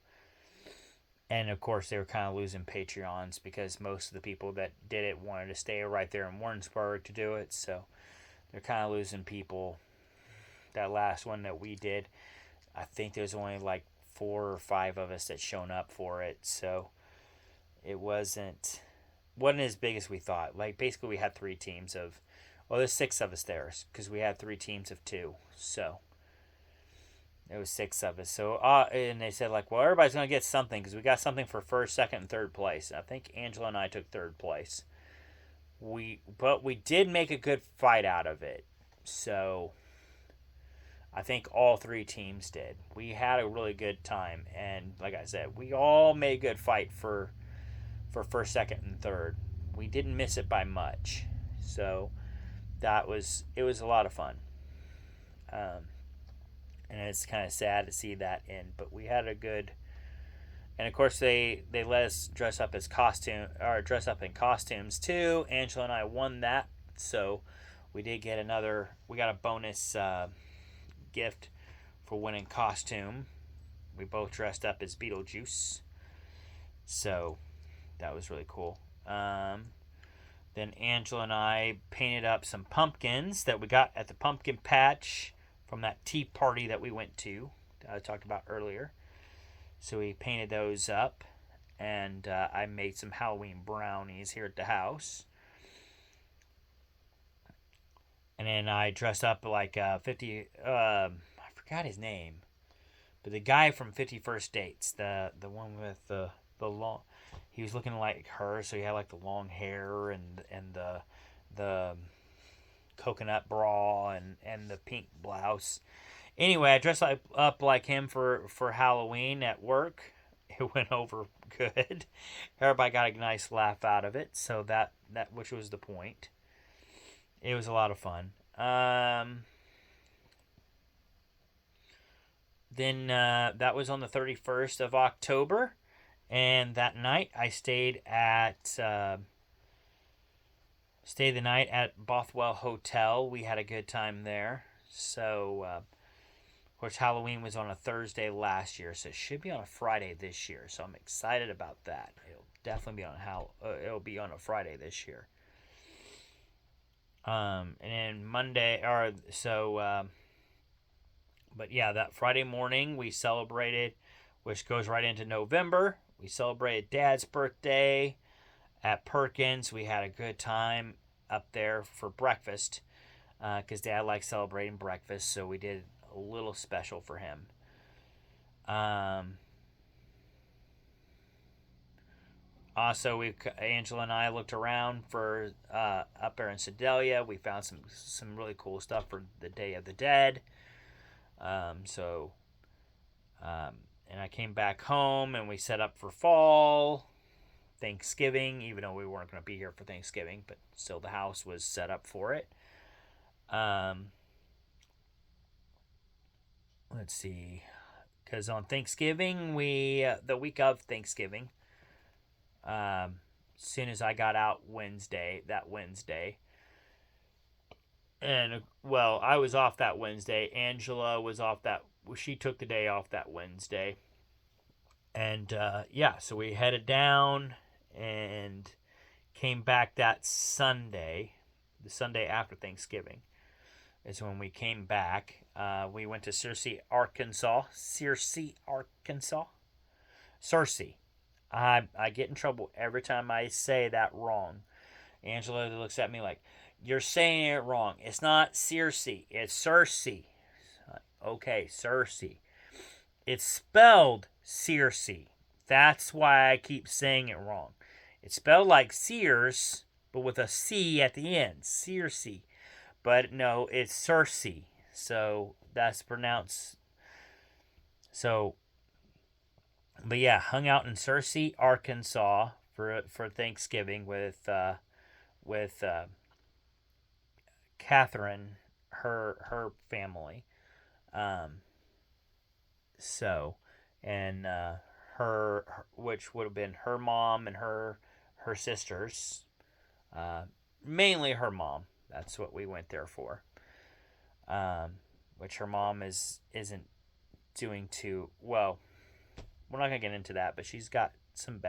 and of course they were kind of losing Patreons, because most of the people that did it wanted to stay right there in Warrensburg to do it, so they're kind of losing people. That last one that we did, I think there's only like 4 or 5 of us that shown up for it, so it wasn't as big as we thought. Like, basically we had 3 teams of, well, there's 6 of us there, because we had 3 teams of 2, so it was 6 of us. So and they said, like, well, everybody's gonna get something, because we got something for first, second, and third place. I think Angela and I took third place. But we did make a good fight out of it, so I think all 3 teams did. We had a really good time, and like I said, we all made a good fight for first, second, and third. We didn't miss it by much, so it was a lot of fun. And it's kind of sad to see that end, but we had a good. And of course, they let us dress up in costumes too. Angela and I won that, so we did get we got a bonus gift for winning costume. We both dressed up as Beetlejuice, so that was really cool. Then Angela and I painted up some pumpkins that we got at the pumpkin patch from that tea party that we went to, that I talked about earlier. So we painted those up, and I made some Halloween brownies here at the house. And then I dressed up like 50. I forgot his name, but the guy from 51st Dates, the one with the long, he was looking like her, so he had like the long hair and the coconut bra and the pink blouse. Anyway, I dressed up like him for Halloween at work. It went over good. Everybody got a nice laugh out of it, so that which was the point. It was a lot of fun. Then that was on the 31st of October, and that night I stayed the night at Bothwell Hotel. We had a good time there. So, of course, Halloween was on a Thursday last year, so it should be on a Friday this year. So I'm excited about that. It'll definitely be it'll be on a Friday this year. And then Monday, or so. But yeah, that Friday morning we celebrated, which goes right into November. We celebrated Dad's birthday at Perkins. We had a good time up there for breakfast because Dad likes celebrating breakfast, so we did a little special for him. Also, Angela and I looked around for up there in Sedalia. We found some really cool stuff for the Day of the Dead. So, and I came back home and we set up for fall, Thanksgiving, even though we weren't going to be here for Thanksgiving, but still the house was set up for it. Let's see, because on Thanksgiving, the week of Thanksgiving, as soon as I got out that Wednesday, and well, I was off that Wednesday. Angela was off she took the day off that Wednesday. And yeah, so we headed down and came back that Sunday, the Sunday after Thanksgiving is when we came back. We went to Searcy, Arkansas. Searcy. I get in trouble every time I say that wrong. Angela looks at me like, you're saying it wrong. It's not Searcy, it's Searcy. Okay, Searcy. It's spelled Circe. That's why I keep saying it wrong. It's spelled like Sears, but with a C at the end. Circe. But no, it's Circe. So that's pronounced. So, but yeah, hung out in Searcy, Arkansas for Thanksgiving with Catherine, her family. So, and which would have been her mom and her sisters, mainly her mom. That's what we went there for. Which her mom isn't doing too well. We're not gonna get into that, but she's got some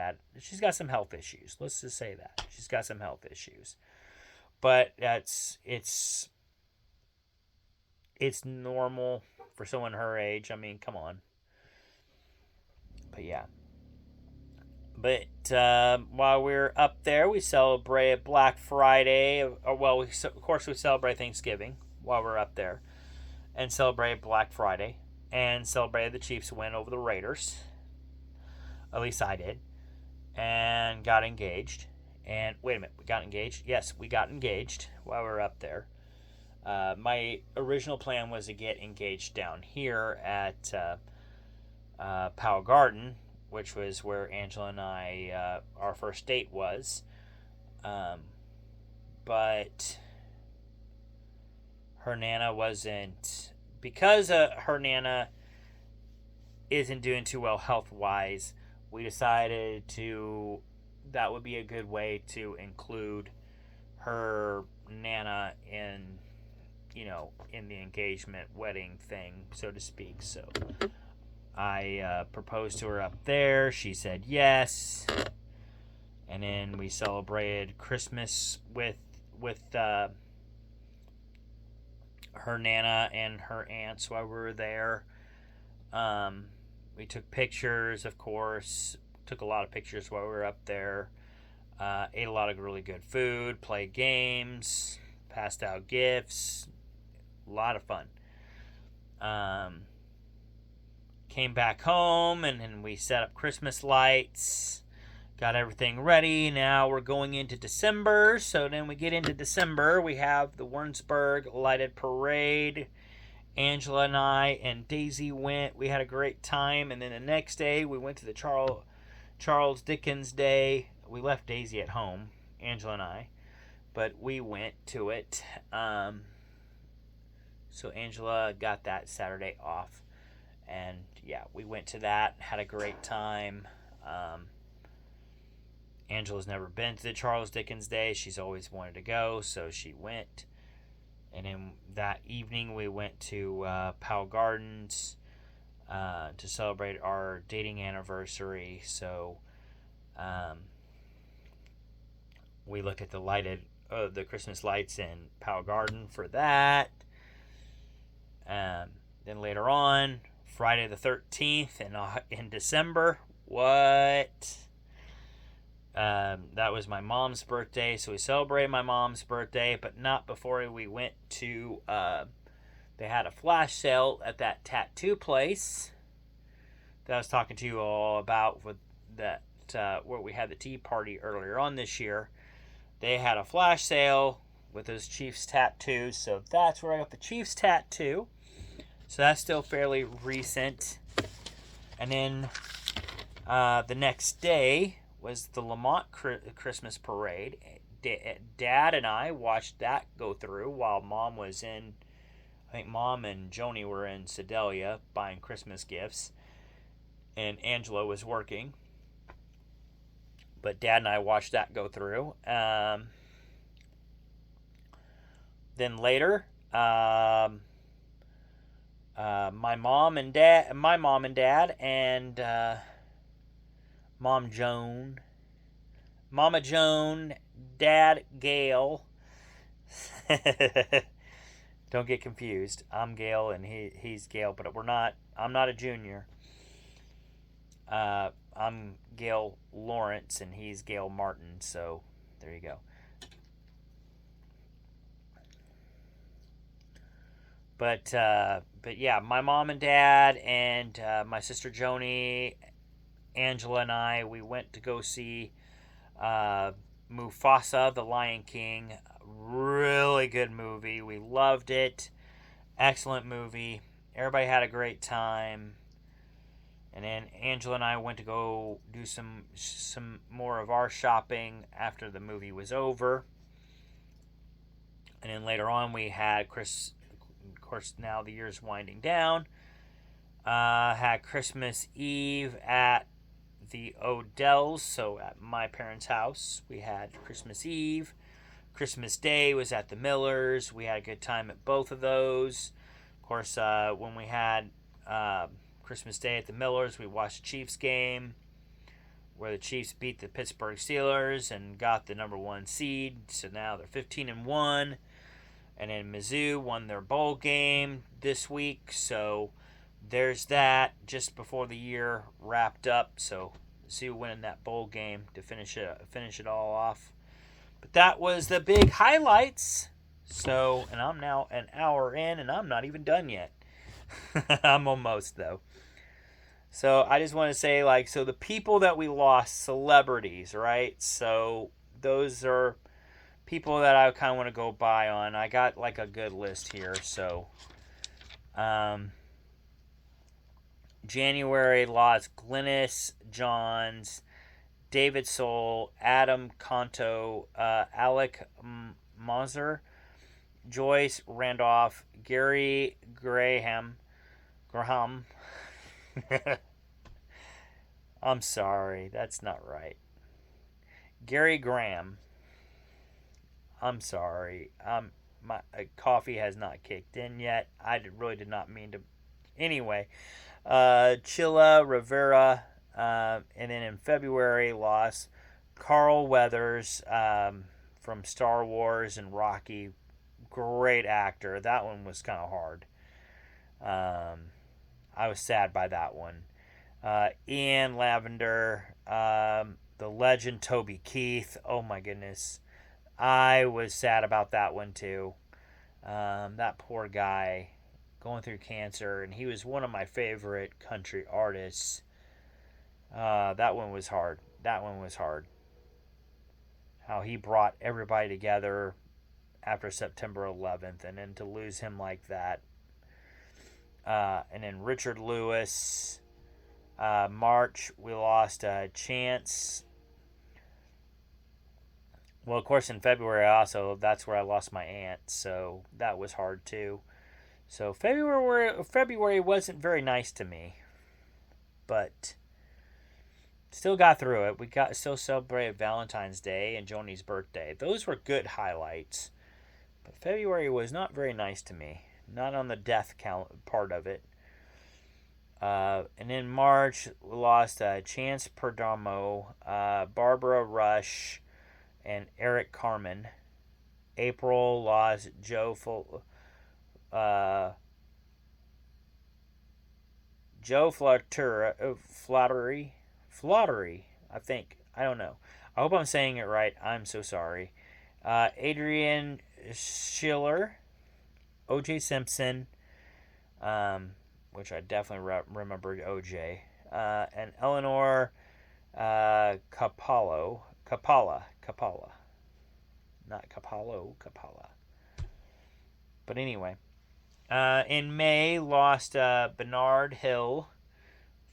health issues. Let's just say that she's got some health issues. But it's normal for someone her age. I mean, come on. But yeah. But while we were up there, we celebrated Black Friday. Well, of course we celebrate Thanksgiving while we're up there, and celebrated Black Friday, and celebrated the Chiefs' win over the Raiders. At least I did, and got engaged. And wait a minute, we got engaged? Yes, we got engaged while we were up there. My original plan was to get engaged down here at Powell Garden, which was where Angela and I, our first date was. But her Nana wasn't, because her Nana isn't doing too well health-wise, we decided that would be a good way to include her Nana in the engagement wedding thing, so to speak. So I proposed to her up there. She said yes, and then we celebrated Christmas with her Nana and her aunts while we were there. We took pictures, of course. Took a lot of pictures while we were up there. Ate a lot of really good food. Played games. passed out gifts. A lot of fun. Came back home and then we set up Christmas lights. Got everything ready. Now we're going into December. So then we get into December. We have the Warrensburg Lighted Parade. Angela and I and Daisy went. We had a great time. And then the next day we went to the Charles Dickens Day. We left Daisy at home, Angela and I, but we went to it. So Angela got that Saturday off. And yeah, we went to that, had a great time. Angela's never been to the Charles Dickens Day. She's always wanted to go, so she went. And then that evening we went to Powell Gardens to celebrate our dating anniversary. So we looked at the Christmas lights in Powell Garden for that. Then later on, Friday the 13th in December. What? That was my mom's birthday, so we celebrated my mom's birthday, but not before we went to, they had a flash sale at that tattoo place that I was talking to you all about with that, where we had the tea party earlier on this year. They had a flash sale with those Chiefs tattoos, so that's where I got the Chiefs tattoo. So that's still fairly recent. And then the next day was the Lamont Christmas Parade. Dad and I watched that go through while Mom was in, I think Mom and Joni were in Sedalia buying Christmas gifts. And Angela was working. But Dad and I watched that go through. Then later, my mom and dad, and Mama Joan, Dad Gail. Don't get confused. I'm Gail and he's Gail, but I'm not a junior. I'm Gail Lawrence and he's Gail Martin, so there you go. But yeah, my mom and dad and my sister Joni, Angela and I, we went to go see Mufasa, the Lion King. Really good movie. We loved it. Excellent movie. Everybody had a great time. And then Angela and I went to go do some more of our shopping after the movie was over. And then later on we had of course now the year's winding down. Had Christmas Eve at the Odells, so at my parents' house. We had Christmas Eve. Christmas Day was at the Millers. We had a good time at both of those. Of course, when we had Christmas Day at the Millers, we watched the Chiefs game where the Chiefs beat the Pittsburgh Steelers and got the number 1 seed. So now they're 15-1. And then Mizzou won their bowl game this week. So there's that just before the year wrapped up. So Mizzou winning that bowl game to finish it all off. But that was the big highlights. So, and I'm now an hour in and I'm not even done yet. I'm almost though. So I just want to say, so the people that we lost, celebrities, right? So those are people that I kind of want to go by on. I got a good list here. So January lost Glynis Johns, David Soul, Adam Conto, Alec Moser, Joyce Randolph, Gary Graham. I'm sorry, that's not right. Gary Graham. I'm sorry. My coffee has not kicked in yet. I really did not mean to. Anyway, Chilla Rivera, and then in February lost Carl Weathers from Star Wars and Rocky. Great actor. That one was kind of hard. I was sad by that one. Ian Lavender, the legend Toby Keith. Oh my goodness. I was sad about that one too. That poor guy going through cancer, and he was one of my favorite country artists. That one was hard. That one was hard. How he brought everybody together after September 11th, and then to lose him like that. And then Richard Lewis. March, we lost Chance. Well, of course, in February, also, that's where I lost my aunt, so that was hard too. So February wasn't very nice to me, but still got through it. We got still celebrated Valentine's Day and Joni's birthday. Those were good highlights. But February was not very nice to me. Not on the death count part of it. And in March, we lost Chance Perdomo, Barbara Rush, and Eric Carmen. April lost Joe Flattery, I think. I don't know. I hope I'm saying it right. I'm so sorry. Adrian Schiller, O.J. Simpson, which I definitely remembered O.J., and Eleanor Capalla, not Capalla. But anyway, in May, lost Bernard Hill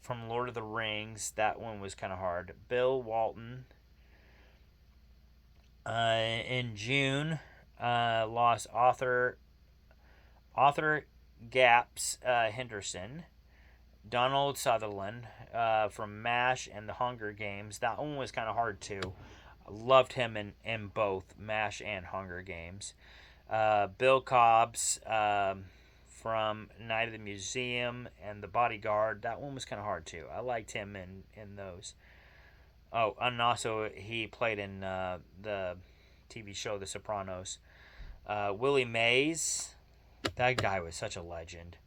from Lord of the Rings. That one was kind of hard. Bill Walton. In June, lost author Gaps Henderson. Donald Sutherland from MASH and the Hunger Games. That one was kind of hard too. I loved him in both MASH and Hunger Games. Bill Cobbs from Night of the Museum and The Bodyguard. That one was kind of hard too. I liked him in those. Oh, and also he played in the TV show The Sopranos. Willie Mays. That guy was such a legend.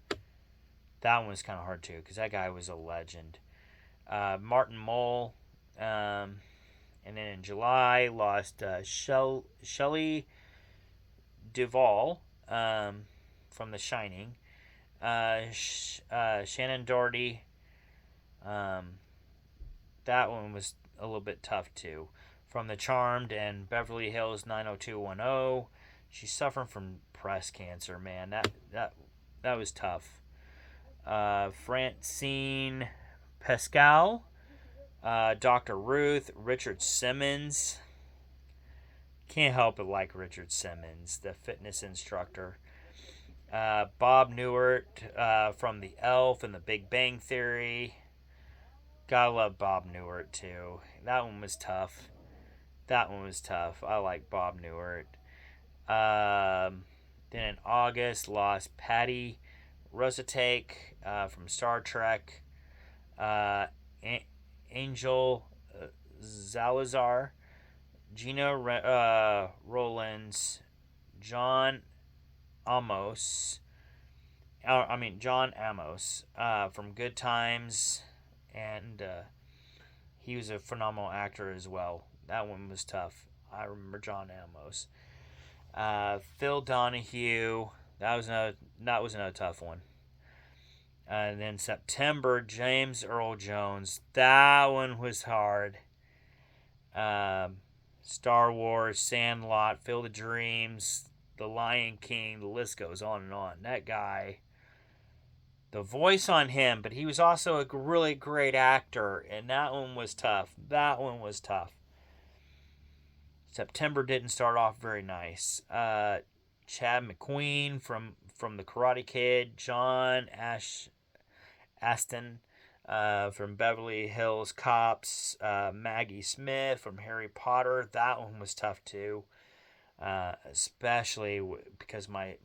That one was kind of hard too because that guy was a legend. Martin Mull. And then in July, lost Shelley Duvall from The Shining. Shannon Doherty. That one was a little bit tough too. From The Charmed and Beverly Hills 90210. She's suffering from breast cancer, man. That was tough. Francine Pascal. Dr. Ruth. Richard Simmons. Can't help but like Richard Simmons, the fitness instructor. Bob Newhart from The Elf and The Big Bang Theory. Gotta love Bob Newhart too. That one was tough. I like Bob Newhart. Then in August, lost Patty Rosatake from Star Trek. Angel Zalazar. Gina Rollins. John Amos. John Amos from Good Times, and he was a phenomenal actor as well. That one was tough. I remember John Amos. Phil Donahue. That was another tough one. And then September, James Earl Jones. That one was hard. Star Wars, Sandlot, Field of Dreams, The Lion King. The list goes on and on. That guy, the voice on him, but he was also a really great actor, and that one was tough. September didn't start off very nice. Chad McQueen from The Karate Kid, John Aston from Beverly Hills Cops, Maggie Smith from Harry Potter. That one was tough too, especially because my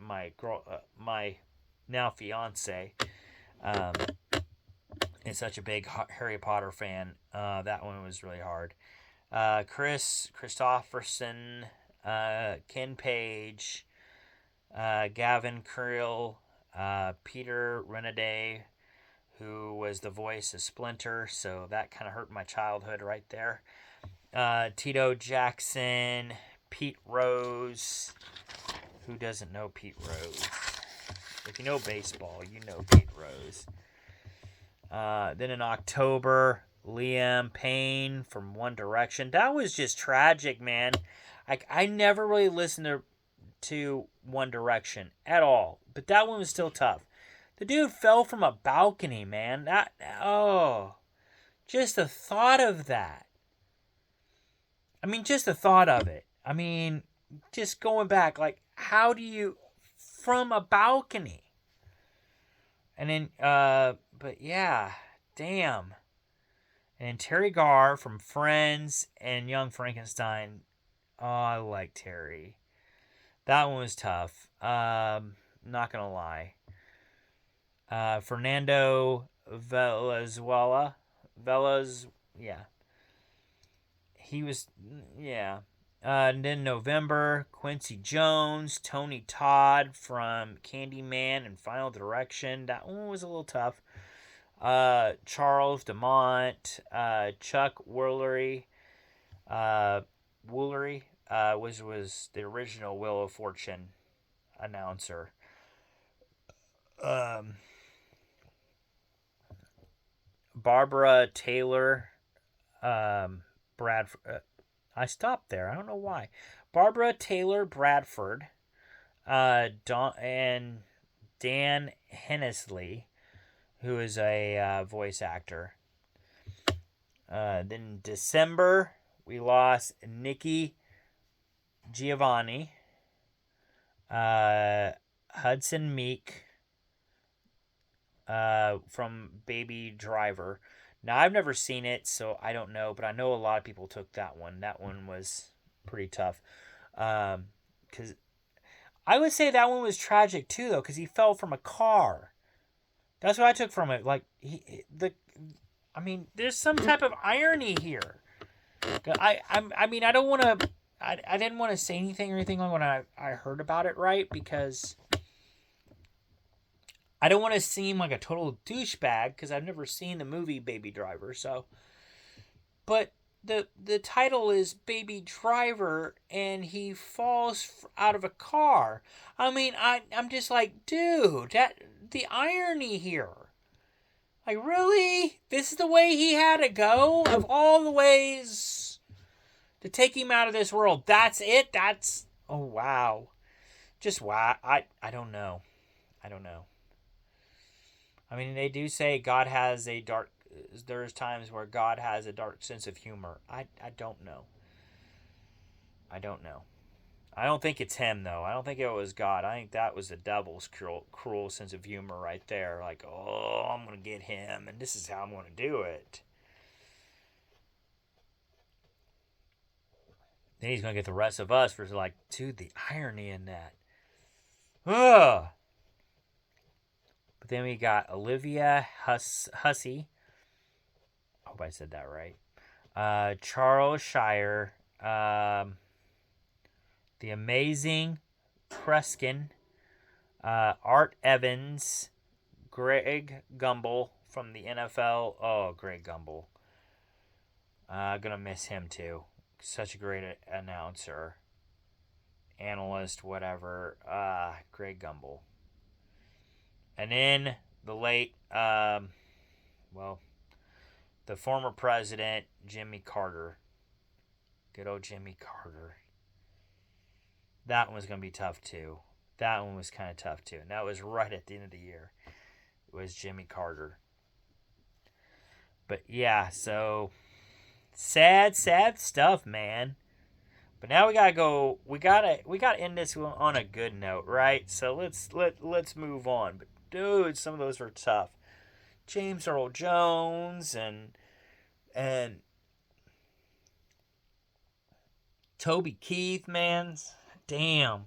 now fiance is such a big Harry Potter fan. That one was really hard. Chris Christopherson, Ken Page, Gavin Creel, Peter Renaday, who was the voice of Splinter, so that kind of hurt my childhood right there. Tito Jackson, Pete Rose. Who doesn't know Pete Rose? If you know baseball, you know Pete Rose. Then in October, Liam Payne from One Direction. That was just tragic, man. I never really listened to One Direction at all, but that one was still tough. The dude fell from a balcony, man. Just the thought of that. I mean, just the thought of it. I mean, just going back, like, how do you, from a balcony? And then, but yeah, damn. And then Terry Garr from Friends and Young Frankenstein. Oh, I like Terry. That one was tough. Not gonna lie. Fernando Venezuela. Yeah. He was, yeah. And then November, Quincy Jones, Tony Todd from Candyman and Final Direction. That one was a little tough. Charles Dumont, Chuck Woolery, was the original Wheel of Fortune announcer. Barbara Taylor, Bradford. I stopped there. I don't know why. Barbara Taylor Bradford, and Dan Hennisley, who is a voice actor. Then December, we lost Nikki Giovanni, Hudson Meek, from Baby Driver. Now, I've never seen it, so I don't know, but I know a lot of people took that one. That one was pretty tough. Because I would say that one was tragic, too, though, because he fell from a car. That's what I took from it. Like, there's some type of irony here. I mean, I don't want to, I didn't want to say anything or anything when I heard about it, right? Because I don't want to seem like a total douchebag because I've never seen the movie Baby Driver. So, but the title is Baby Driver, and he falls out of a car. I mean, I'm just like, dude, the irony here. Like, really? This is the way he had to go? Of all the ways to take him out of this world, that's it? Oh, wow. Just wow. I don't know. I don't know. I mean, they do say God has there's times where God has a dark sense of humor. I don't know. I don't know. I don't think it's him, though. I don't think it was God. I think that was the devil's cruel sense of humor right there. Like, oh, I'm going to get him, and this is how I'm going to do it. Then he's going to get the rest of us for, like, dude, the irony in that. Ugh. But then we got Olivia Hussey. I hope I said that right. Charles Shire. The Amazing Kreskin. Art Evans. Greg Gumbel from the NFL. Oh, Greg Gumbel. Gonna miss him too. Such a great announcer. Analyst, whatever. Greg Gumbel. And then the late, the former president, Jimmy Carter. Good old Jimmy Carter. That one was going to be tough, too. That one was kind of tough, too. And that was right at the end of the year. It was Jimmy Carter. But, yeah, so sad stuff, man. But now we gotta go. We gotta end this on a good note, right? So let's move on. But dude, some of those were tough. James Earl Jones and Toby Keith, man, damn.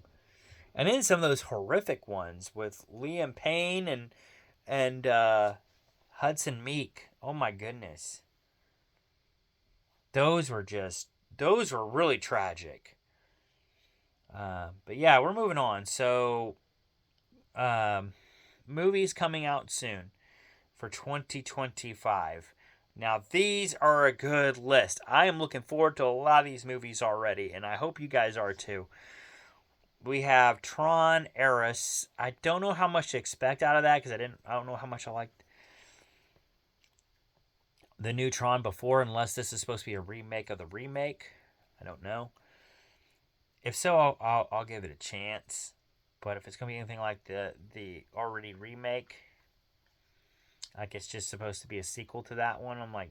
And then some of those horrific ones with Liam Payne and Hudson Meek. Oh my goodness. Those were really tragic. But yeah, we're moving on. So, movies coming out soon for 2025. Now, these are a good list. I am looking forward to a lot of these movies already, and I hope you guys are too. We have Tron Eris. I don't know how much to expect out of that because I don't know how much I liked the new Tron before, unless this is supposed to be a remake of the remake. I don't know. If so, I'll give it a chance. But if it's gonna be anything like the already remake, like it's just supposed to be a sequel to that one, I'm like,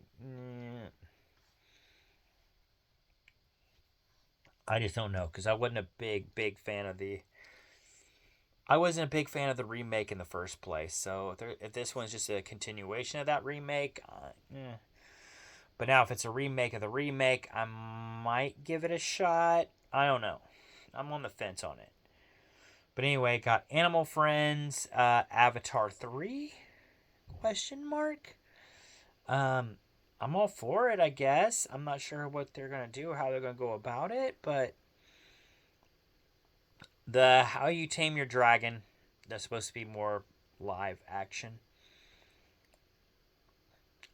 I just don't know because I wasn't a big fan of the. I wasn't a big fan of the remake in the first place. So if this one's just a continuation of that remake, But now if it's a remake of the remake, I might give it a shot. I don't know. I'm on the fence on it. But anyway, got Animal Friends, Avatar 3? Question mark. I'm all for it, I guess. I'm not sure what they're gonna do, how they're gonna go about it, but the How You Tame Your Dragon, that's supposed to be more live action.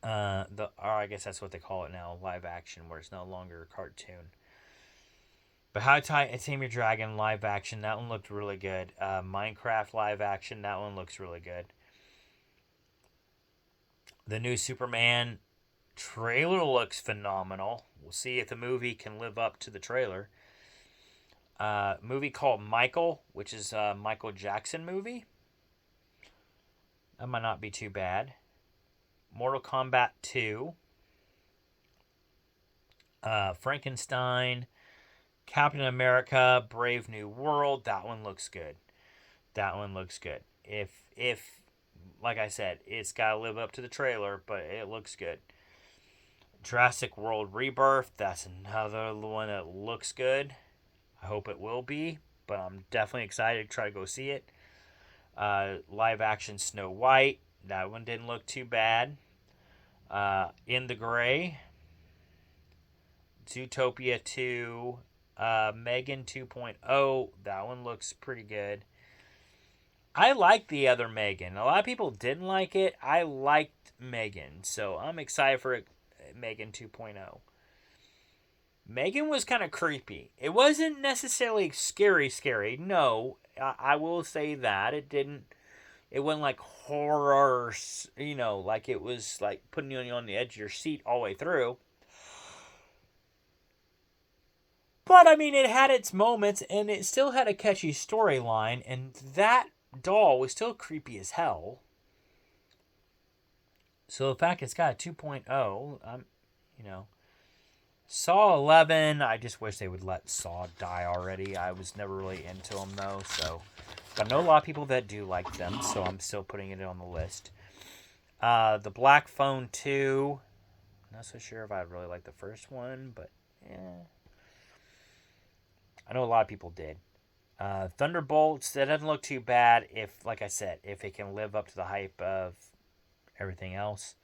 Or I guess that's what they call it now, live action, where it's no longer a cartoon. But How to Tame Your Dragon live action, that one looked really good. Minecraft live action, that one looks really good. The new Superman trailer looks phenomenal. We'll see if the movie can live up to the trailer. Movie called Michael, which is a Michael Jackson movie. That might not be too bad. Mortal Kombat 2. Frankenstein. Captain America, Brave New World. That one looks good. That one looks good. If like I said, it's got to live up to the trailer, but it looks good. Jurassic World Rebirth. That's another one that looks good. I hope it will be, but I'm definitely excited to try to go see it. Live action Snow White. That one didn't look too bad. In the Gray. Zootopia 2. Megan 2.0. That one looks pretty good. I liked the other Megan. A lot of people didn't like it. I liked Megan, so I'm excited for Megan 2.0. Megan was kind of creepy. It wasn't necessarily scary. No, I will say that it didn't. It wasn't like horror, like it was like putting you on the edge of your seat all the way through. But I mean, it had its moments, and it still had a catchy storyline, and that doll was still creepy as hell. So the fact it's got a 2.0, Saw 11, I just wish they would let Saw die already. I was never really into them, though, so. But I know a lot of people that do like them, so I'm still putting it on the list. The Black Phone 2. Not so sure if I really like the first one, but yeah. I know a lot of people did. Thunderbolts, that doesn't look too bad if, like I said, if it can live up to the hype of everything else.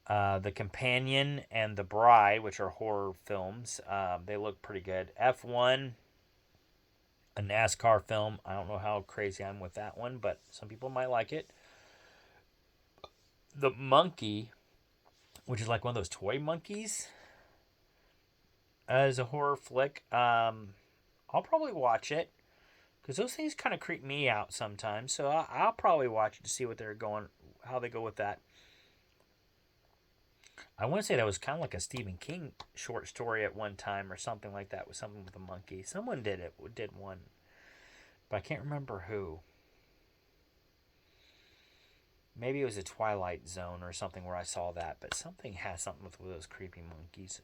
The Companion and The Bride, which are horror films, they look pretty good. F1, a NASCAR film. I don't know how crazy I'm with that one, but some people might like it. The Monkey, which is like one of those toy monkeys, is a horror flick. I'll probably watch it because those things kind of creep me out sometimes. So I'll probably watch it to see what they're going, how they go with that. I want to say that was kind of like a Stephen King short story at one time or something like that, with something with a monkey. Someone did one, but I can't remember who. Maybe it was a Twilight Zone or something where I saw that, but something has something with those creepy monkeys.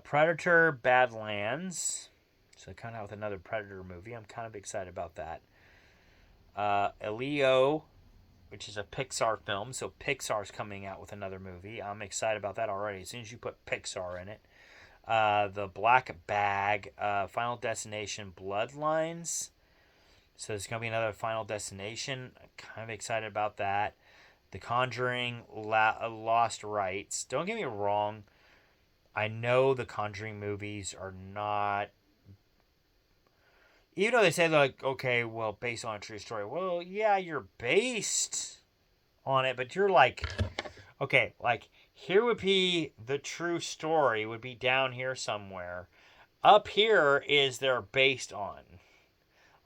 Predator Badlands. So kind of with another Predator movie. I'm kind of excited about that. Elio, which is a Pixar film. So Pixar's coming out with another movie. I'm excited about that already. As soon as you put Pixar in it. The Black Bag. Final Destination Bloodlines. So there's going to be another Final Destination. I'm kind of excited about that. The Conjuring Lost Rights. Don't get me wrong. I know the Conjuring movies are not. Even though they say, like, okay, well, based on a true story. Well, yeah, you're based on it, but you're like, okay, like here would be the true story would be down here somewhere. Up here is they're based on.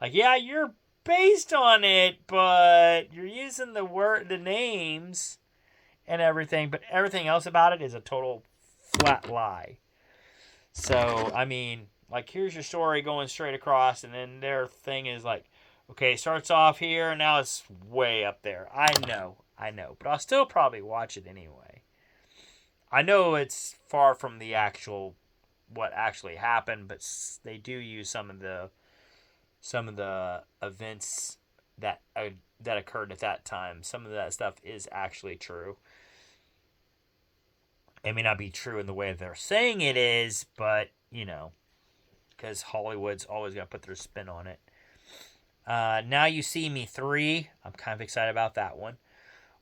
Like, yeah, you're based on it, but you're using the names and everything, but everything else about it is a total flat lie. So, I mean, like, here's your story going straight across, and then their thing is like, okay, it starts off here, and now it's way up there. I know, but I'll still probably watch it anyway. I know it's far from the actual what actually happened, but they do use some of the events that that occurred at that time. Some of that stuff is actually true. It may not be true in the way they're saying it is, but you know, because Hollywood's always gonna put their spin on it. Now You See Me 3. I'm kind of excited about that one.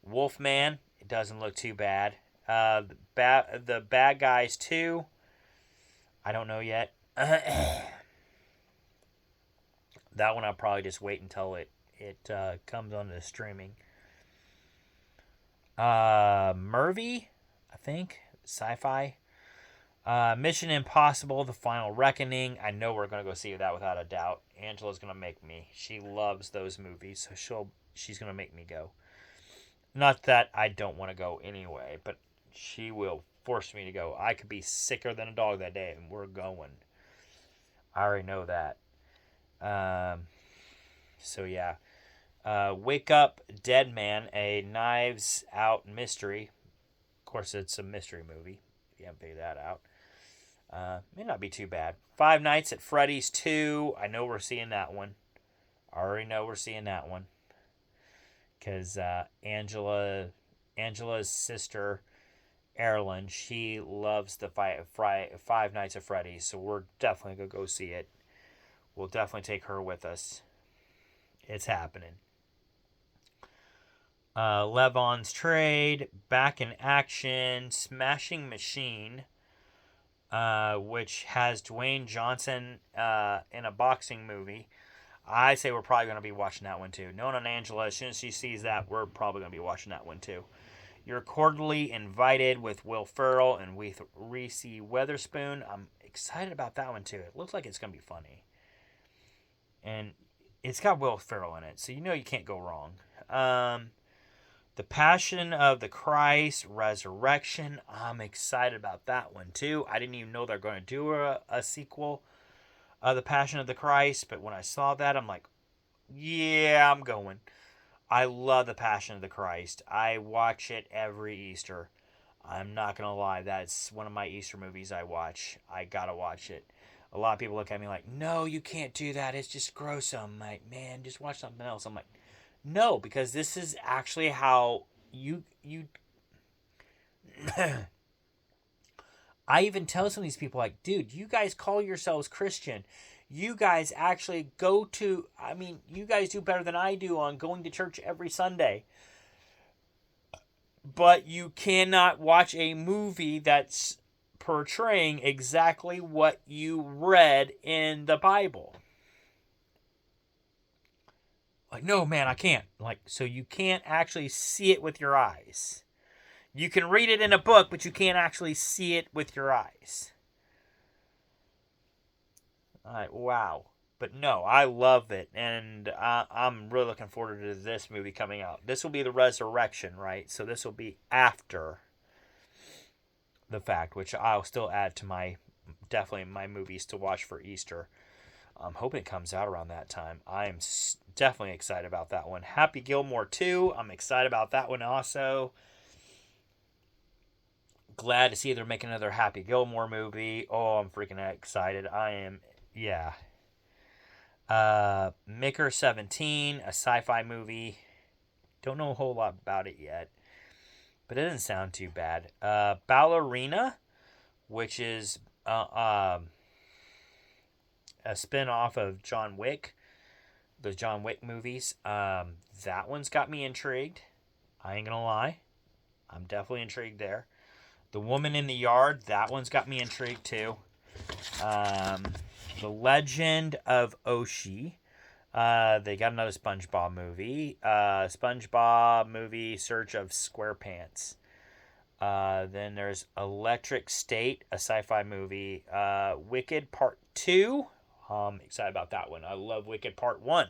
Wolfman. It doesn't look too bad. The Bad Guys 2. I don't know yet. That one I'll probably just wait until it comes on the streaming. Murphy, I think. Sci-fi. Mission Impossible: The Final Reckoning. I know we're gonna go see that without a doubt. Angela's gonna make me. She loves those movies, so she's gonna make me go. Not that I don't want to go anyway, but she will force me to go. I could be sicker than a dog that day, and we're going. I already know that. So yeah. Wake Up Dead Man, a Knives Out mystery. Of course, it's a mystery movie. If you haven't figured that out. May not be too bad. Five Nights at Freddy's 2. I know we're seeing that one. I already know we're seeing that one. Because Angela's sister, Erilyn, she loves the Five Nights at Freddy's. So we're definitely going to go see it. We'll definitely take her with us. It's happening. Levon's Trade, Back in Action, Smashing Machine, which has Dwayne Johnson in a boxing movie. I say we're probably going to be watching that one too. Knowing on Angela, as soon as she sees that, we're probably going to be watching that one too. You're Cordially Invited with Will Ferrell and with Reese Witherspoon. I'm excited about that one too. It looks like it's going to be funny. And it's got Will Ferrell in it, so you know you can't go wrong. The Passion of the Christ, Resurrection. I'm excited about that one too. I didn't even know they're going to do a sequel of The Passion of the Christ, but when I saw that, I'm like, yeah, I'm going. I love The Passion of the Christ. I watch it every Easter. I'm not going to lie. That's one of my Easter movies I watch. I got to watch it. A lot of people look at me like, no, you can't do that. It's just gruesome. I'm like, man, just watch something else. I'm like, no, because this is actually how you I even tell some of these people, like, dude, you guys call yourselves Christian. You guys actually you guys do better than I do on going to church every Sunday. But you cannot watch a movie that's portraying exactly what you read in the Bible. Like, no, man, I can't. Like, so you can't actually see it with your eyes. You can read it in a book, but you can't actually see it with your eyes. Alright, wow. But no, I love it, and I'm really looking forward to this movie coming out. This will be the resurrection, right? So this will be after the fact, which I'll still add to definitely my movies to watch for Easter. I'm hoping it comes out around that time. I am definitely excited about that one. Happy Gilmore 2. I'm excited about that one also. Glad to see they're making another Happy Gilmore movie. Oh, I'm freaking excited. I am, yeah. Maker 17, a sci-fi movie. Don't know a whole lot about it yet, but it doesn't sound too bad. Ballerina, which is a spin-off of John Wick, the John Wick movies. That one's got me intrigued. I ain't gonna lie. I'm definitely intrigued there. The Woman in the Yard, that one's got me intrigued too. The Legend of Oshi, They got another SpongeBob movie. SpongeBob movie Search of SquarePants. Then there's Electric State, a sci-fi movie. Wicked Part 2. I'm excited about that one. I love Wicked Part 1.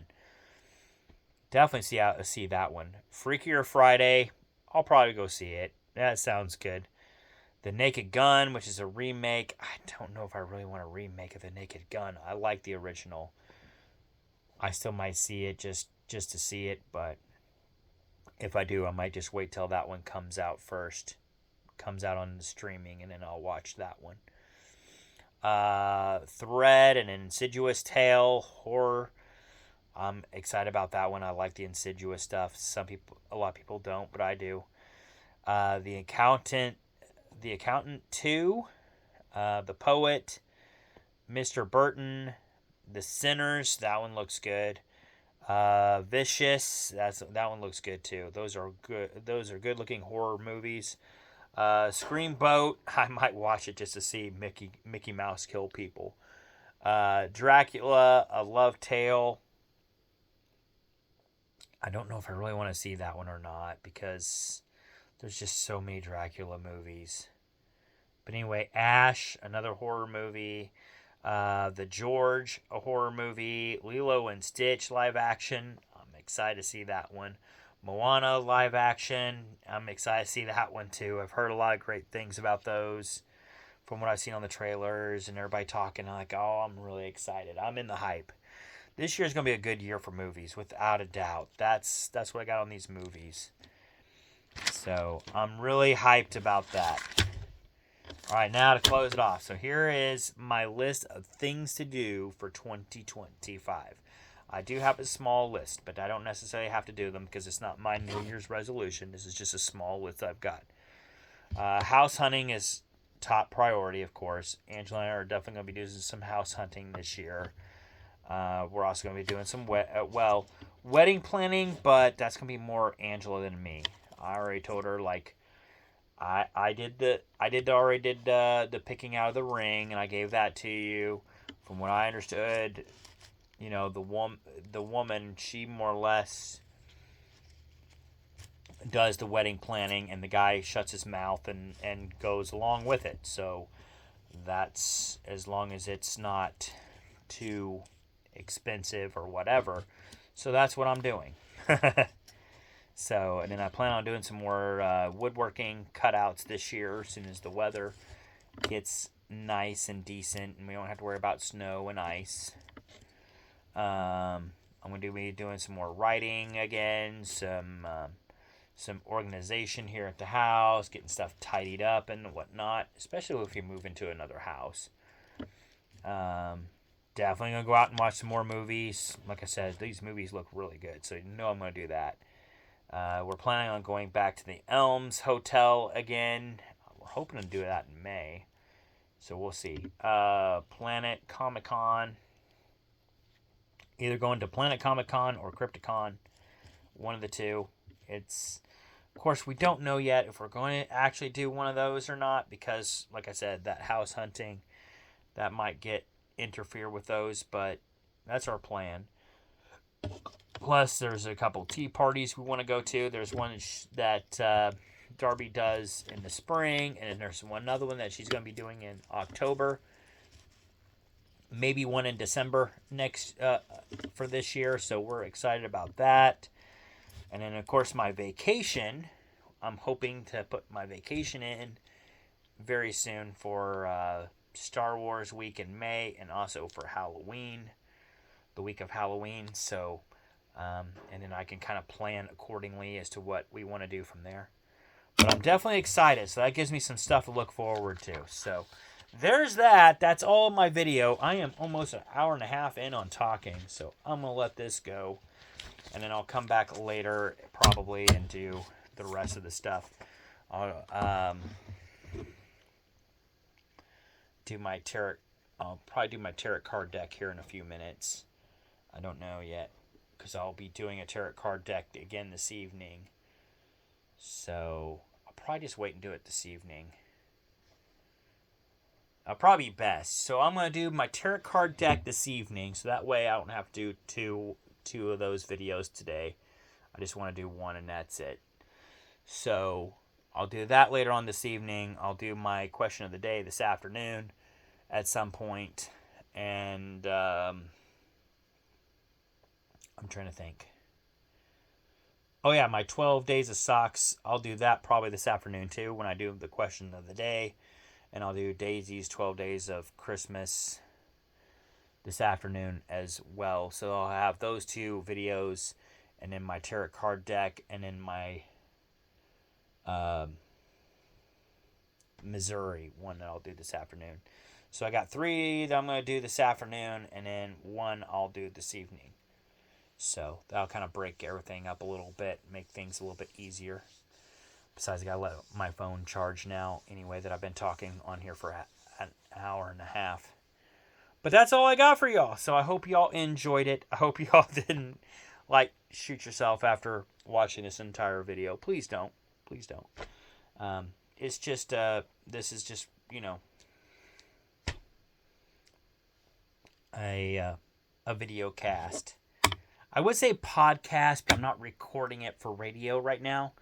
Definitely see that one. Freakier Friday. I'll probably go see it. That sounds good. The Naked Gun, which is a remake. I don't know if I really want a remake of The Naked Gun. I like the original. I still might see it just to see it, but if I do, I might just wait till that one comes out first. Comes out on the streaming, and then I'll watch that one. Thread and Insidious Tale horror. I'm excited about that one. I like the Insidious stuff. A lot of people don't, but I do. The Accountant 2, The Poet, Mr. Burton, The Sinners. That one looks good. Vicious. That one looks good too. Those are good. Those are good looking horror movies. Scream Boat. I might watch it just to see Mickey Mouse kill people. Dracula, A Love Tale. I don't know if I really want to see that one or not because there's just so many Dracula movies. But anyway, Ash, another horror movie. The George, a horror movie. Lilo and Stitch, live action. I'm excited to see that one. Moana, live action. I'm excited to see that one too. I've heard a lot of great things about those from what I've seen on the trailers and everybody talking. I'm like, oh, I'm really excited. I'm in the hype. This year's going to be a good year for movies, without a doubt. That's what I got on these movies. So I'm really hyped about that. All right, now to close it off. So here is my list of things to do for 2025. I do have a small list, but I don't necessarily have to do them because it's not my New Year's resolution. This is just a small list I've got. House hunting is top priority, of course. Angela and I are definitely going to be doing some house hunting this year. We're also going to be doing some wedding planning, but that's going to be more Angela than me. I already told her I did the picking out of the ring, and I gave that to you. From what I understood, the woman, she more or less does the wedding planning, and the guy shuts his mouth and goes along with it. So that's as long as it's not too expensive or whatever. So that's what I'm doing. So, and then I plan on doing some more woodworking cutouts this year as soon as the weather gets nice and decent and we don't have to worry about snow and ice. I'm going to be doing some more writing again, some organization here at the house, getting stuff tidied up and whatnot, especially if you move into another house. Definitely going to go out and watch some more movies. Like I said, these movies look really good, so I'm going to do that. We're planning on going back to the Elms Hotel again. We're hoping to do that in May. So we'll see. Planet Comic Con. Either going to Planet Comic Con or Crypticon. One of the two. Of course, we don't know yet if we're going to actually do one of those or not. Because, like I said, that house hunting, that might interfere with those. But that's our plan. Plus, there's a couple tea parties we want to go to. There's one that Darby does in the spring, and then there's another one that she's going to be doing in October. Maybe one in December next for this year. So we're excited about that. And then, of course, my vacation. I'm hoping to put my vacation in very soon for Star Wars week in May, and also for Halloween, the week of Halloween. So. And then I can kind of plan accordingly as to what we want to do from there. But I'm definitely excited, so that gives me some stuff to look forward to. So there's that. That's all of my video. I am almost an hour and a half in on talking, so I'm going to let this go. And then I'll come back later probably and do the rest of the stuff. I'll probably do my tarot card deck here in a few minutes. I don't know yet, because I'll be doing a tarot card deck again this evening. So I'll probably just wait and do it this evening. I'll probably be best. So I'm going to do my tarot card deck this evening, so that way I don't have to do two 2 of those videos today. I just want to do 1 and that's it. So I'll do that later on this evening. I'll do my question of the day this afternoon at some point. And I'm trying to think. Oh yeah, my 12 days of socks. I'll do that probably this afternoon too when I do the question of the day. And I'll do Daisy's 12 days of Christmas this afternoon as well. So I'll have those 2 videos and then my tarot card deck and then my Missouri one that I'll do this afternoon. So I got 3 that I'm going to do this afternoon and then 1 I'll do this evening. So that'll kind of break everything up a little bit, make things a little bit easier. Besides, I got to let my phone charge now anyway that I've been talking on here for an hour and a half. But that's all I got for y'all. So I hope y'all enjoyed it. I hope y'all didn't shoot yourself after watching this entire video. Please don't. Please don't. It's just, this is just, a video cast. I would say podcast, but I'm not recording it for radio right now.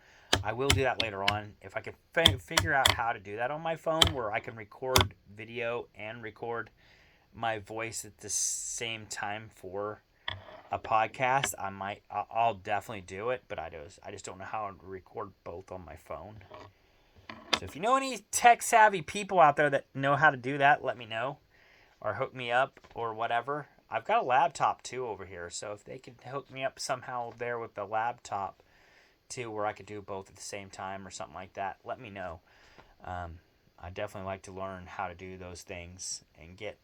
I will do that later on. If I can figure out how to do that on my phone where I can record video and record my voice at the same time for a podcast, I'll definitely do it, but I just don't know how to record both on my phone. So if you know any tech savvy people out there that know how to do that, let me know or hook me up or whatever. I've got a laptop too over here, so if they could hook me up somehow there with the laptop too, where I could do both at the same time or something like that, let me know. I definitely like to learn how to do those things and get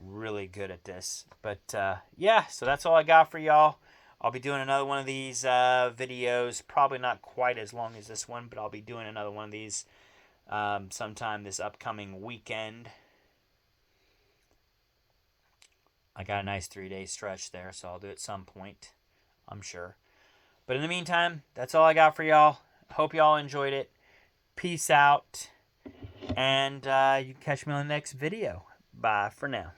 really good at this. But yeah, so that's all I got for y'all. I'll be doing another one of these videos, probably not quite as long as this one, but I'll be doing another one of these sometime this upcoming weekend. I got a nice 3-day stretch there, so I'll do it at some point, I'm sure. But in the meantime, that's all I got for y'all. Hope y'all enjoyed it. Peace out. And you can catch me on the next video. Bye for now.